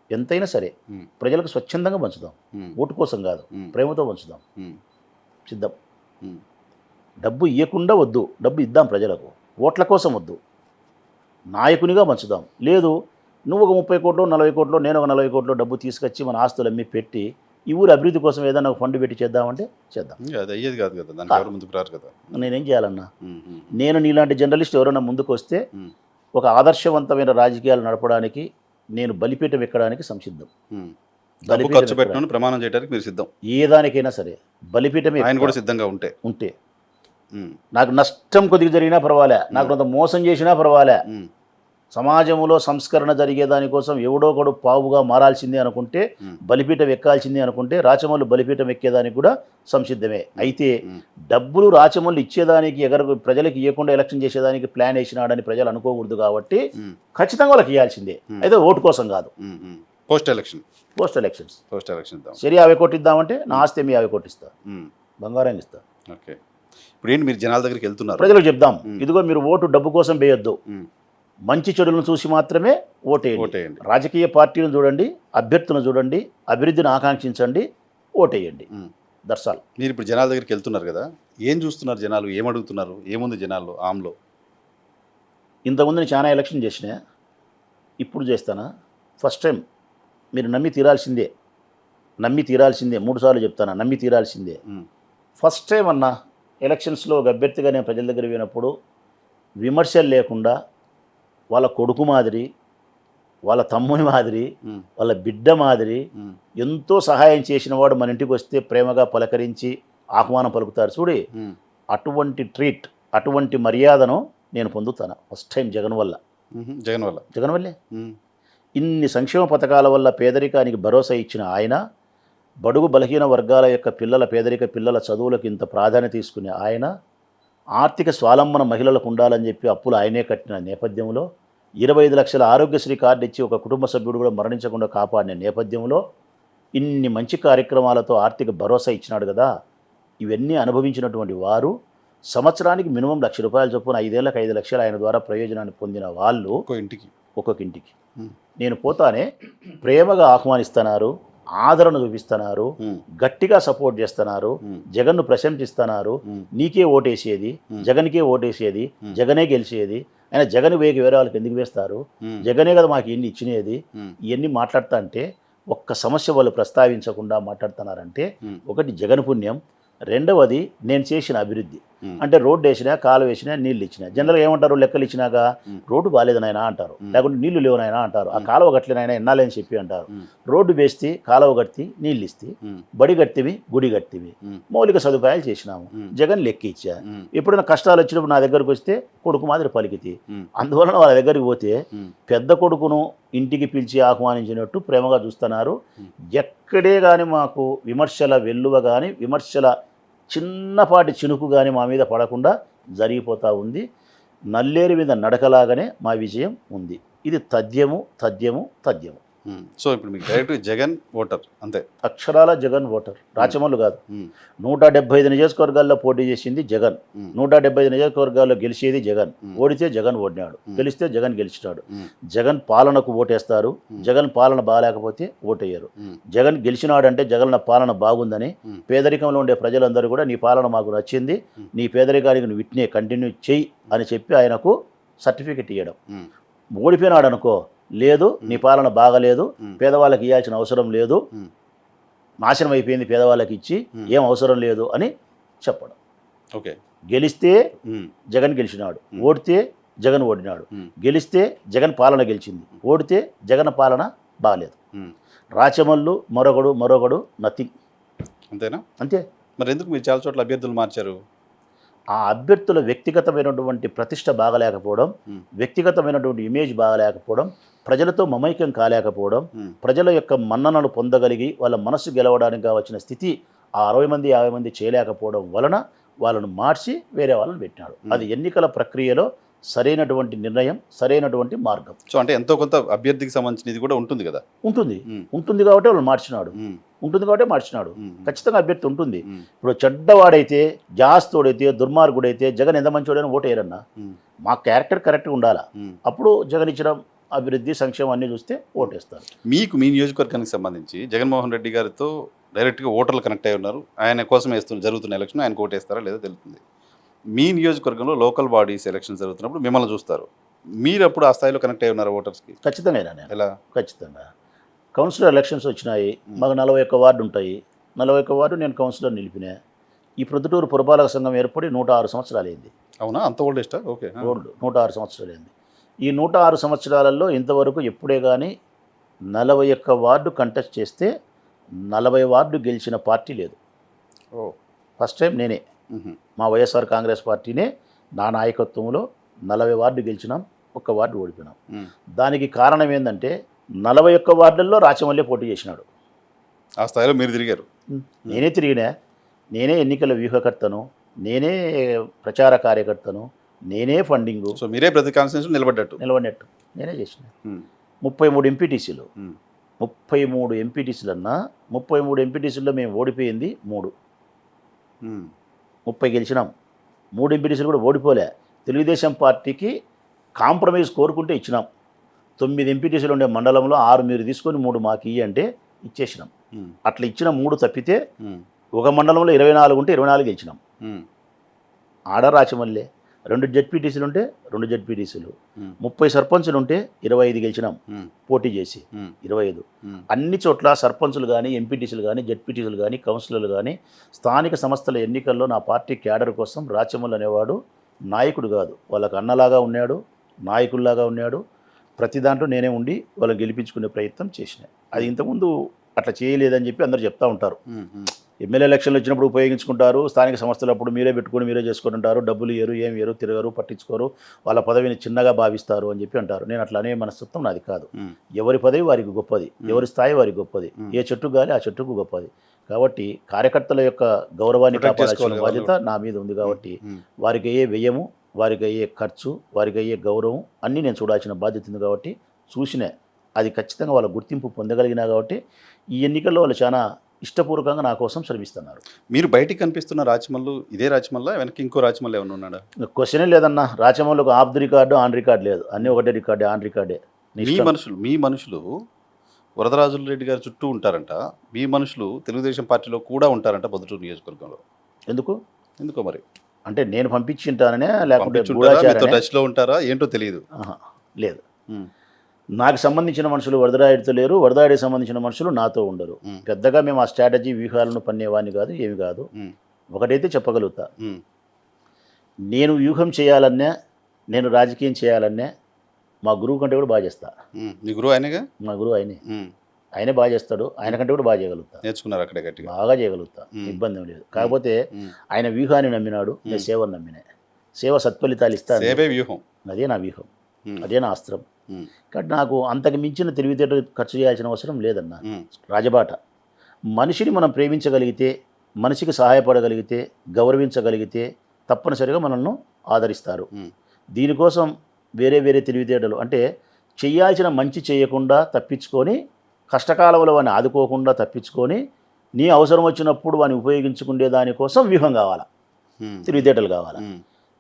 ఎంతైనా సరే ఉమ్, ప్రజలకు స్వచ్ఛందంగా పంచుదాం. ఉమ్, ఓటు కోసం కాదు, ఉమ్, ప్రేమతో పంచుదాం. ఉమ్, సిద్ధం. ఉమ్. డబ్బు ఇవ్వకుండా వద్దు, డబ్బు ఇద్దాం ప్రజలకు. ఓట్ల కోసం వద్దు, నాయకునిగా పంచుదాం. లేదు, నువ్వు ఒక 30 కోట్లు 40 కోట్లు, నేను ఒక 40 కోట్లు డబ్బు తీసుకొచ్చి మన ఆస్తులు అమ్మి పెట్టి ఈ ఊరు అభివృద్ధి కోసం ఏదైనా ఒక ఫండ్ పెట్టి చేద్దామంటే చేద్దాం. ఇంకా అది అయ్యేది కాదు కదా, దానికి ఎవరు ముందుకు రారు కదా. నేనేం చేయాలన్నా? ఉమ్, ఉమ్, నేను నీలాంటి జర్నలిస్ట్ ఎవరైనా ముందుకు వస్తే ఉమ్, ఒక ఆదర్శవంతమైన రాజకీయాలు నడపడానికి, నేను బలిపీఠం ఎక్కడానికి సంసిద్ధం. ఉమ్. డబ్బు ఖర్చు పెట్టడం ప్రమాణం చేయడానికి మీరు సిద్ధం. ఏ దానికైనా సరే బలిపీఠమే ఆయన కూడా సిద్ధంగా ఉంటే. ఉంటే ఉమ్, నాకు నష్టం కొద్దిగా జరిగినా పర్వాలే, నాకు కొంత మోసం చేసినా పర్వాలే, ఉమ్, సమాజంలో సంస్కరణ జరిగే దానికోసం ఎవడో ఒకడు పావుగా మారాల్సిందే అనుకుంటే, బలిపీఠం ఎక్కాల్సిందే అనుకుంటే రాచమల్లు బలిపీఠం ఎక్కేదానికి కూడా సంసిద్ధమే. అయితే డబ్బులు రాచమల్లు ఇచ్చేదానికి ప్రజలకు ఇవ్వకుండా ఎలక్షన్ చేసేదానికి ప్లాన్ వేసినాడని ప్రజలు అనుకోకూడదు కాబట్టి ఖచ్చితంగా వాళ్ళకి ఇవ్వాల్సిందే. అయితే ఓటు కోసం కాదు. పోస్ట్ ఎలక్షన్స్ సరే 50 కోట్లు ఇద్దామంటే నా ఆస్తి మీ 50 కోట్లు ఇస్తా, బంగారం ఇస్తా. ఓకే, ఇప్పుడు ఏంటి మీరు జనాల దగ్గరికి వెళ్తున్నారు? ప్రజలకు చెప్దాం, ఇదిగో మీరు ఓటు డబ్బు కోసం వేయొద్దు, మంచి చెడులను చూసి మాత్రమే ఓటేయండి. రాజకీయ పార్టీలను చూడండి, అభ్యర్థులను చూడండి, అభివృద్ధిని ఆకాంక్షించండి, ఓటేయండి. That's all. మీరు ఇప్పుడు జనాల దగ్గరికి వెళ్తున్నారు కదా, ఏం చూస్తున్నారు జనాలు, ఏమడుగుతున్నారు, ఏముంది జనాల్లో ఆమ్లో? ఇంతకుముందు నేను చాలా ఎలక్షన్ చేసిన, ఇప్పుడు చేస్తానా? ఫస్ట్ టైం మీరు నమ్మి తీరాల్సిందే, 3 సార్లు చెప్తానా, నమ్మి తీరాల్సిందే. ఫస్ట్ టైం అన్నా ఎలక్షన్స్లో ఒక అభ్యర్థిగా నేను ప్రజల దగ్గర పోయినప్పుడు విమర్శలు లేకుండా వాళ్ళ కొడుకు మాదిరి, వాళ్ళ తమ్ముని మాదిరి, వాళ్ళ బిడ్డ మాదిరి ఎంతో సహాయం చేసిన వాడు మన ఇంటికి వస్తే ప్రేమగా పలకరించి ఆహ్వానం పలుకుతారు చూడి, అటువంటి ట్రీట్, అటువంటి మర్యాదను నేను పొందుతాను ఫస్ట్ టైం జగన్ వల్లే. ఇన్ని సంక్షేమ పథకాల వల్ల పేదరికానికి భరోసా ఇచ్చిన ఆయన, బడుగు బలహీన వర్గాల యొక్క పేదరిక పిల్లల చదువులకు ఇంత ప్రాధాన్యత తీసుకునే ఆయన, ఆర్థిక స్వాలంబన మహిళలకు ఉండాలని చెప్పి అప్పులు ఆయనే కట్టిన నేపథ్యంలో, 25 లక్షల ఆరోగ్యశ్రీ కార్డు ఇచ్చి ఒక కుటుంబ సభ్యుడు కూడా మరణించకుండా కాపాడిన నేపథ్యంలో ఇన్ని మంచి కార్యక్రమాలతో ఆర్థిక భరోసా ఇచ్చినాడు కదా. ఇవన్నీ అనుభవించినటువంటి వారు సంవత్సరానికి మినిమం ₹1,00,000 చొప్పున 5 ఏళ్ళకి 5 లక్షలు ఆయన ద్వారా ప్రయోజనాన్ని పొందిన వాళ్ళు ఒక్కొక్క ఇంటికి నేను పోతానే ప్రేమగా ఆహ్వానిస్తున్నారు, ఆదరణ చూపిస్తున్నారు, గట్టిగా సపోర్ట్ చేస్తున్నారు, జగన్ను ప్రశంసిస్తున్నారు. నీకే ఓటేసేది, జగన్కే ఓటేసేది, జగనే గెలిచేది, ఆయన జగన్ వేరే వాళ్ళకి ఎందుకు వేస్తారు, జగనే కదా మాకు ఇన్ని ఇచ్చినది, ఇవన్నీ మాట్లాడుతా అంటే ఒక్క సమస్య వాళ్ళు ప్రస్తావించకుండా మాట్లాడుతున్నారంటే ఒకటి జగన్ పుణ్యం, రెండవది నేను చేసిన అభివృద్ధి. అంటే రోడ్డు వేసినా, కాలువ వేసినా, నీళ్ళు ఇచ్చినా. జనరల్గా ఏమంటారు, లెక్కలు ఇచ్చినాక రోడ్డు బాగాలేదనైనా అంటారు, లేకుంటే నీళ్లు లేవనైనా అంటారు, ఆ కాలువ కట్టలేనైనా ఎన్నాలని చెప్పి అంటారు. రోడ్డు వేస్తే, కాలువ కట్టి, నీళ్ళు ఇస్తే, బడి కట్టివి, గుడి కట్టివి, మౌలిక సదుపాయాలు చేసినాము. జగన్ లెక్క ఇచ్చా. ఎప్పుడైనా కష్టాలు వచ్చినప్పుడు నా దగ్గరకు వస్తే కొడుకు మాదిరి పలికితి. అందువలన వాళ్ళ దగ్గరికి పోతే పెద్ద కొడుకును ఇంటికి పిలిచి ఆహ్వానించినట్టు ప్రేమగా చూస్తున్నారు. ఎక్కడే కానీ మాకు విమర్శల వెల్లువ కానీ, విమర్శల చిన్నపాటి చినుకు కానీ మా మీద పడకుండా జరిగిపోతూ ఉంది. నల్లేరు మీద నడకలాగానే మా విజయం ఉంది. ఇది తథ్యము. సో ఇప్పుడు మీకు డైరెక్ట్ జగన్ ఓటర్ అంతే, అక్షరాల జగన్ ఓటర్. రాచమల్లు కాదు. 175 నియోజకవర్గాల్లో పోటీ చేసింది జగన్, 175 నియోజకవర్గాల్లో గెలిచేది జగన్. ఓడితే జగన్ ఓడినాడు, గెలిస్తే జగన్ గెలిచినాడు. జగన్ పాలనకు ఓటేస్తారు, జగన్ పాలన బాగాలేకపోతే ఓటేయరు. జగన్ గెలిచినాడంటే జగన్ పాలన బాగుందని, పేదరికంలో ఉండే ప్రజలందరూ కూడా నీ పాలన మాకు నచ్చింది, నీ పేదరికానికి నువ్వు ఇట్నే కంటిన్యూ చెయ్యి అని చెప్పి ఆయనకు సర్టిఫికెట్ ఇవ్వడం. ఓడిపోయినాడు అనుకో, లేదు నీ పాలన బాగలేదు, పేదవాళ్ళకి ఇవ్వాల్సిన అవసరం లేదు, నాశనం అయిపోయింది, పేదవాళ్ళకి ఇచ్చి ఏం అవసరం లేదు అని చెప్పడం. ఓకే, గెలిస్తే జగన్ గెలిచినాడు, ఓడితే జగన్ ఓడినాడు. గెలిస్తే జగన్ పాలన గెలిచింది, ఓడితే జగన్ పాలన బాగలేదు. రాచమల్లు మరొకడు నథింగ్. అంతేనా? అంతే. మరి ఎందుకు మీరు చాలా చోట్ల అభ్యర్థులు మార్చారు? ఆ అభ్యర్థుల వ్యక్తిగతమైనటువంటి ప్రతిష్ట బాగలేకపోవడం, వ్యక్తిగతమైనటువంటి ఇమేజ్ బాగలేకపోవడం, ప్రజలతో మమైక్యం కాలేకపోవడం, ప్రజల యొక్క మన్ననలు పొందగలిగి వాళ్ళ మనస్సు గెలవడానికి కావాల్సిన స్థితి ఆ 60 మంది 50 మంది చేయలేకపోవడం వలన వాళ్ళను మార్చి వేరే వాళ్ళని పెట్టినాడు. అది ఎన్నికల ప్రక్రియలో సరైనటువంటి నిర్ణయం, సరైనటువంటి మార్గం. సో అంటే ఎంతో కొంత అభ్యర్థికి సంబంధించినది కూడా ఉంటుంది కదా? ఉంటుంది కాబట్టి వాళ్ళు మార్చినాడు. ఖచ్చితంగా అభ్యర్థి ఉంటుంది. ఇప్పుడు చెడ్డవాడైతే, జాస్తోడైతే, దుర్మార్గుడైతే జగన్ ఎంత మంచివాడైనా ఓటేయరన్నా. మా క్యారెక్టర్ కరెక్ట్గా ఉండాలా, అప్పుడు జగన్ ఇచ్చిన అభివృద్ధి, సంక్షేమం అన్నీ చూస్తే ఓటేస్తారు. మీకు మీ నియోజకవర్గానికి సంబంధించి జగన్మోహన్ రెడ్డి గారితో డైరెక్ట్గా ఓటర్లు కనెక్ట్ అయి ఉన్నారు, ఆయన కోసం జరుగుతున్న ఎలక్షన్ ఆయనకు ఓటేస్తారా లేదో తెలుస్తుంది. మీ నియోజకవర్గంలో లోకల్ బాడీస్ ఎలక్షన్స్ జరుగుతున్నప్పుడు మిమ్మల్ని చూస్తారు, మీరు అప్పుడు ఆ స్థాయిలో కనెక్ట్ అయి ఉన్నారు ఓటర్స్కి? ఖచ్చితంగా. ఎలా? ఖచ్చితంగా. కౌన్సిలర్ ఎలక్షన్స్ వచ్చినాయి, మాకు 41 వార్డు ఉంటాయి. 41 వార్డు నేను కౌన్సిలర్ నిలిపినా. ఈ ప్రొద్దుటూరు పురపాలక సంఘం ఏర్పడి 106 సంవత్సరాలు అయింది. అవునా? అంత ఓల్డెస్టా? ఓకే. 106 సంవత్సరాలు అయింది. ఈ 106 సంవత్సరాలలో ఇంతవరకు ఎప్పుడే కానీ 41 వార్డు కంటెస్ట్ చేస్తే 40 వార్డు గెలిచిన పార్టీ లేదు. ఫస్ట్ టైం నేనే, మా వైఎస్ఆర్ కాంగ్రెస్ పార్టీనే నా నాయకత్వంలో 40 వార్డు గెలిచినాం. ఒక్క వార్డు ఓడిపోయినాం. ఉమ్. దానికి కారణం ఏంటంటే 41 వార్డుల్లో రాచమల్లే పోటీ చేసినాడు. ఆ స్థాయిలో మీరు తిరిగారు. నేనే తిరిగినా, నేనే ఎన్నికల వ్యూహకర్తను, నేనే ప్రచార కార్యకర్తను, నేనే ఫండింగు సో మీరే ప్రతి కాన్స్టిట్యూన్సీ నిలబడ్డట్టు. నిలబడినట్టు నేనే చేసిన. ఉమ్. 33 ఎంపీటీసీలు, ఉమ్. 33 ఎంపీటీసీలు అన్నా 33 ఎంపీటీసీల్లో మేము ఓడిపోయింది 3, ఉమ్. 30 గెలిచినాం. 3 ఎంపీటీసీలు కూడా ఓడిపోలే. తెలుగుదేశం పార్టీకి కాంప్రమైజ్ కోరుకుంటే ఇచ్చినాం. 9 ఎంపీటీసీలు ఉండే మండలంలో 6 మీరు తీసుకొని 3 మాకు ఇయ్యి అంటే ఇచ్చేసినాం. ఉమ్. అట్లా ఇచ్చిన 3 తప్పితే ఉమ్. ఒక మండలంలో 24 ఉంటే 24 గెలిచినాం. ఉమ్. ఆడ రాచమల్లే 2 జెడ్పీటీసీలు ఉంటే 2 జెడ్పీటీసీలు, ఉమ్. 30 సర్పంచులు ఉంటే 25 గెలిచినాం ఉమ్. పోటీ చేసి. ఉమ్. 25 ఉమ్. అన్ని చోట్ల సర్పంచులు కానీ, ఎంపీటీసీలు కానీ, జెడ్పీటీసీలు కానీ, కౌన్సిలర్లు కానీ స్థానిక సంస్థల ఎన్నికల్లో నా పార్టీ క్యాడర్ కోసం రాచమల్లు అనేవాడు నాయకుడు కాదు, వాళ్ళకు అన్నలాగా ఉన్నాడు, నాయకుల్లాగా ఉన్నాడు. ప్రతి దాంట్లో నేనే ఉండి వాళ్ళని గెలిపించుకునే ప్రయత్నం చేసిన. అది ఇంతకుముందు అట్లా చేయలేదని చెప్పి అందరు చెప్తా ఉంటారు. ఉమ్. ఉమ్. ఎమ్మెల్యే ఎలక్షన్లు వచ్చినప్పుడు ఉపయోగించుకుంటారు, స్థానిక సంస్థలు అప్పుడు మీరే పెట్టుకొని మీరే చేసుకుంటుంటారు, డబ్బులు ఏరు ఏం ఏరు తిరగరు, పట్టించుకోరు, వాళ్ళ పదవిని చిన్నగా భావిస్తారు అని చెప్పి అంటారు. నేను అట్లా అనే మనస్తత్వం నాది కాదు. ఉమ్. ఎవరి పదవి వారికి గొప్పది, ఎవరి స్థాయి వారికి గొప్పది, ఏ చెట్టు గాలి ఆ చెట్టుకు గొప్పది. కాబట్టి కార్యకర్తల యొక్క గౌరవాన్ని Protect కాపాడాల్సిన చేసుకోవాలి బాధ్యత నా మీద ఉంది. కాబట్టి ఉమ్. వారికి అయ్యే వ్యయము, వారికి అయ్యే ఖర్చు, వారికి అయ్యే గౌరవం అన్నీ నేను చూడాల్సిన బాధ్యత ఉంది. కాబట్టి చూసినే అది ఖచ్చితంగా వాళ్ళ గుర్తింపు పొందగలిగినా. కాబట్టి ఈ ఎన్నికల్లో వాళ్ళు చాలా ఇష్టపూర్వకంగా నా కోసం శ్రమిస్తున్నారు. మీరు బయటికి కనిపిస్తున్న రాచమల్లు ఇదే రాచమల్ల, వెనక్కి ఇంకో రాచమల్లు ఏమన్నా ఉన్నాడా? క్వశ్చనే లేదన్న. రాచమల్లుకు off the record, on record లేదు, అన్నీ ఒకటే రికార్డే, ఆన్ రికార్డే. మీ మనుషులు వరదరాజుల రెడ్డి గారి చుట్టూ ఉంటారంట, మీ మనుషులు తెలుగుదేశం పార్టీలో కూడా ఉంటారంట పొద్దుటూరు నియోజకవర్గంలో. ఎందుకో మరి అంటే నేను పంపించింటాననే లేకుంటే పంపించుంటారా, మీతో గూఢాచారనే? టచ్లో ఉంటారా ఏంటో తెలియదు. ఆహా, లేదు. నాకు సంబంధించిన మనుషులు వరదరాయుడితో లేరు, వరదరాయుడికి సంబంధించిన మనుషులు నాతో ఉండరు. పెద్దగా మేము ఆ స్ట్రాటజీ వ్యూహాలను పన్నేవాడిని కాదు, ఏమి కాదు. ఒకటైతే చెప్పగలుగుతా, నేను వ్యూహం చేయాలన్నా, నేను రాజకీయం చేయాలన్నా మా గురువు కంటే కూడా బాగా చేస్తా. మీ గురువు ఆయనగా? మా గురువు ఆయనే బాగా చేస్తాడు, ఆయన కంటే కూడా బాగా చేయగలుగుతా. నేర్చుకున్నారు అక్కడే గట్టిగా? బాగా చేయగలుగుతా, ఇబ్బంది ఏం లేదు. కాకపోతే ఆయన వ్యూహాన్ని నమ్మినాడు, నేను సేవను నమ్మినా. సేవ సత్ఫలితాలు ఇస్తాను, సేవే వ్యూహం, అదే నా వ్యూహం, అదే నా అస్త్రం. కాబట్టి నాకు అంతకు మించిన తెలివితేటలు ఖర్చు చేయాల్సిన అవసరం లేదన్న. రాజబాట మనిషిని మనం ప్రేమించగలిగితే, మనిషికి సహాయపడగలిగితే, గౌరవించగలిగితే తప్పనిసరిగా మనల్ని ఆదరిస్తారు. దీనికోసం వేరే వేరే తెలివితేటలు అంటే చెయ్యాల్సిన మంచి చేయకుండా తప్పించుకొని, కష్టకాలంలో వాడిని ఆదుకోకుండా తప్పించుకొని, నీ అవసరం వచ్చినప్పుడు వాడిని ఉపయోగించుకునే దానికోసం వ్యూహం కావాలా, తెలివితేటలు కావాలా.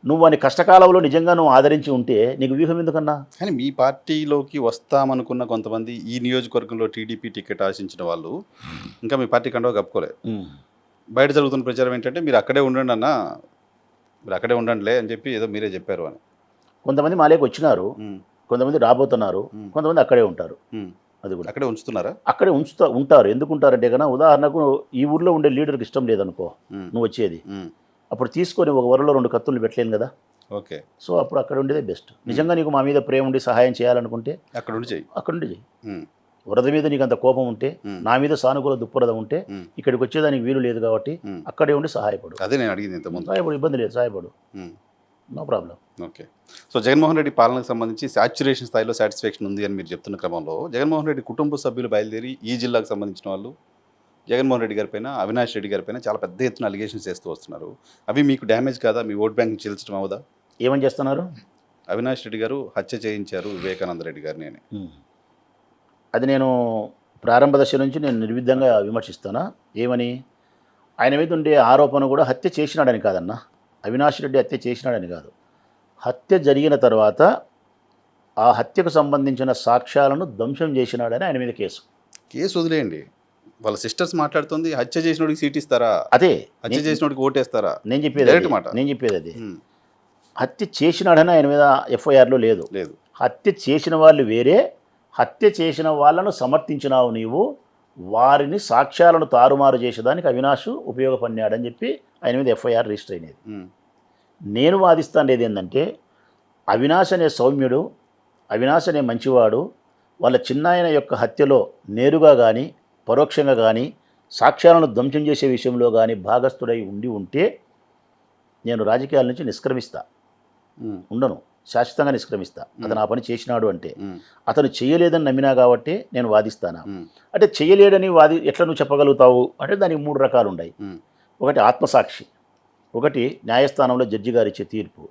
నువ్వు వాని కష్టకాలంలో నిజంగా నువ్వు ఆదరించి ఉంటే నీకు వ్యూహం ఎందుకన్నా? కానీ మీ పార్టీలోకి వస్తామనుకున్న కొంతమంది ఈ నియోజకవర్గంలో టీడీపీ టికెట్ ఆశించిన వాళ్ళు ఇంకా మీ పార్టీ కంటే కప్పుకోలేదు. బయట జరుగుతున్న ప్రచారం ఏంటంటే మీరు అక్కడే ఉండండి అన్న, మీరు అక్కడే ఉండండిలే అని చెప్పి ఏదో మీరే చెప్పారు అని. కొంతమంది మాలేకి వచ్చినారు, కొంతమంది రాబోతున్నారు, కొంతమంది అక్కడే ఉంటారు. అది కూడా అక్కడే ఉంచుతున్నారా? అక్కడే ఉంటారు. ఎందుకు ఉంటారంటే కన్నా, ఉదాహరణకు ఈ ఊర్లో ఉండే లీడర్కి ఇష్టం లేదనుకో, నువ్వు వచ్చేది అప్పుడు తీసుకొని ఒక వరలో 2 కత్తులు పెట్టలేను కదా. ఓకే. సో అప్పుడు అక్కడ ఉండేదే బెస్ట్. నిజంగా నీకు మా మీద ప్రేమ ఉండి సహాయం చేయాలనుకుంటే అక్కడ ఉండి చెయ్యి, అక్కడ ఉండి చెయ్యి. వరద మీద నీకు అంత కోపం ఉంటే, నా మీద సానుకూల దుప్పరద ఉంటే, ఇక్కడికి వచ్చేదానికి వీలు లేదు. కాబట్టి అక్కడే ఉండి సహాయపడు. అదే నేను అడిగింది ఇంతకుముందు. సహాయపడు, ఇబ్బంది లేదు, సహాయపడు, no problem. Okay. So Jaganmohan Reddy పాలనకు సంబంధించి సాచ్యురేషన్ స్థాయిలో సాటిస్ఫాక్షన్ ఉంది అని మీరు చెప్తున్న క్రమంలో, జగన్మోహన్ రెడ్డి కుటుంబ సభ్యులు బయలుదేరి ఈ జిల్లాకు సంబంధించిన వాళ్ళు జగన్మోహన్ రెడ్డి గారి పైన, అవినాష్ రెడ్డి గారి పైన చాలా పెద్ద ఎత్తున అలిగేషన్స్ చేస్తూ వస్తున్నారు. అవి మీకు డ్యామేజ్ కాదా? మీ ఓట్ బ్యాంక్ చీల్చడం అవదా? ఏమని చేస్తున్నారు? అవినాష్ రెడ్డి గారు హత్య చేయించారు వివేకానంద రెడ్డి గారిని అని. అది నేను ప్రారంభ దశ నుంచి నేను నిర్విధంగా విమర్శిస్తానా. ఏమని? ఆయన మీద ఉండే ఆరోపణ కూడా హత్య చేసినాడని కాదన్నా, అవినాష్ రెడ్డి హత్య చేసినాడని కాదు. హత్య జరిగిన తర్వాత ఆ హత్యకు సంబంధించిన సాక్ష్యాలను ధ్వంసం చేసినాడని ఆయన మీద కేసు వదిలేయండి. వాళ్ళ సిస్టర్స్ మాట్లాడుతుంది, హత్య చేసినోడికి సీట్ ఇస్తారా? అదే హత్య చేసినోడికి ఓటేస్తారా? నేను చెప్పేది అది. హత్య చేసినాడని ఆయన మీద ఎఫ్ఐఆర్లో లేదు. హత్య చేసిన వాళ్ళు వేరే, హత్య చేసిన వాళ్ళను సమర్థించినావు నీవు, వారిని సాక్ష్యాలను తారుమారు చేసేదానికి అవినాష్ ఉపయోగపడినాడని చెప్పి ఆయన మీద ఎఫ్ఐఆర్ రిజిస్టర్ అయినది. నేను వాదిస్తాండేది ఏంటంటే, అవినాష్ అనే సౌమ్యుడు, అవినాష్ అనే మంచివాడు వాళ్ళ చిన్నాయన యొక్క హత్యలో నేరుగా కానీ పరోక్షంగా కానీ సాక్ష్యాలను ధ్వంసం చేసే విషయంలో కానీ భాగస్థుడై ఉంటే నేను రాజకీయాల నుంచి నిష్క్రమిస్తా, ఉండను. శాశ్వతంగా నిష్క్రమిస్తా. అతను ఆ పని చేసినాడు అంటే అతను చేయలేదని నమ్మినా కాబట్టి నేను వాదిస్తానా. అంటే చేయలేడని ఎట్లా నువ్వు చెప్పగలుగుతావు అంటే దానికి 3 రకాలు ఉన్నాయి. ఒకటి ఆత్మసాక్షి, ఒకటి న్యాయస్థానంలో జడ్జి గారు ఇచ్చే తీర్పు,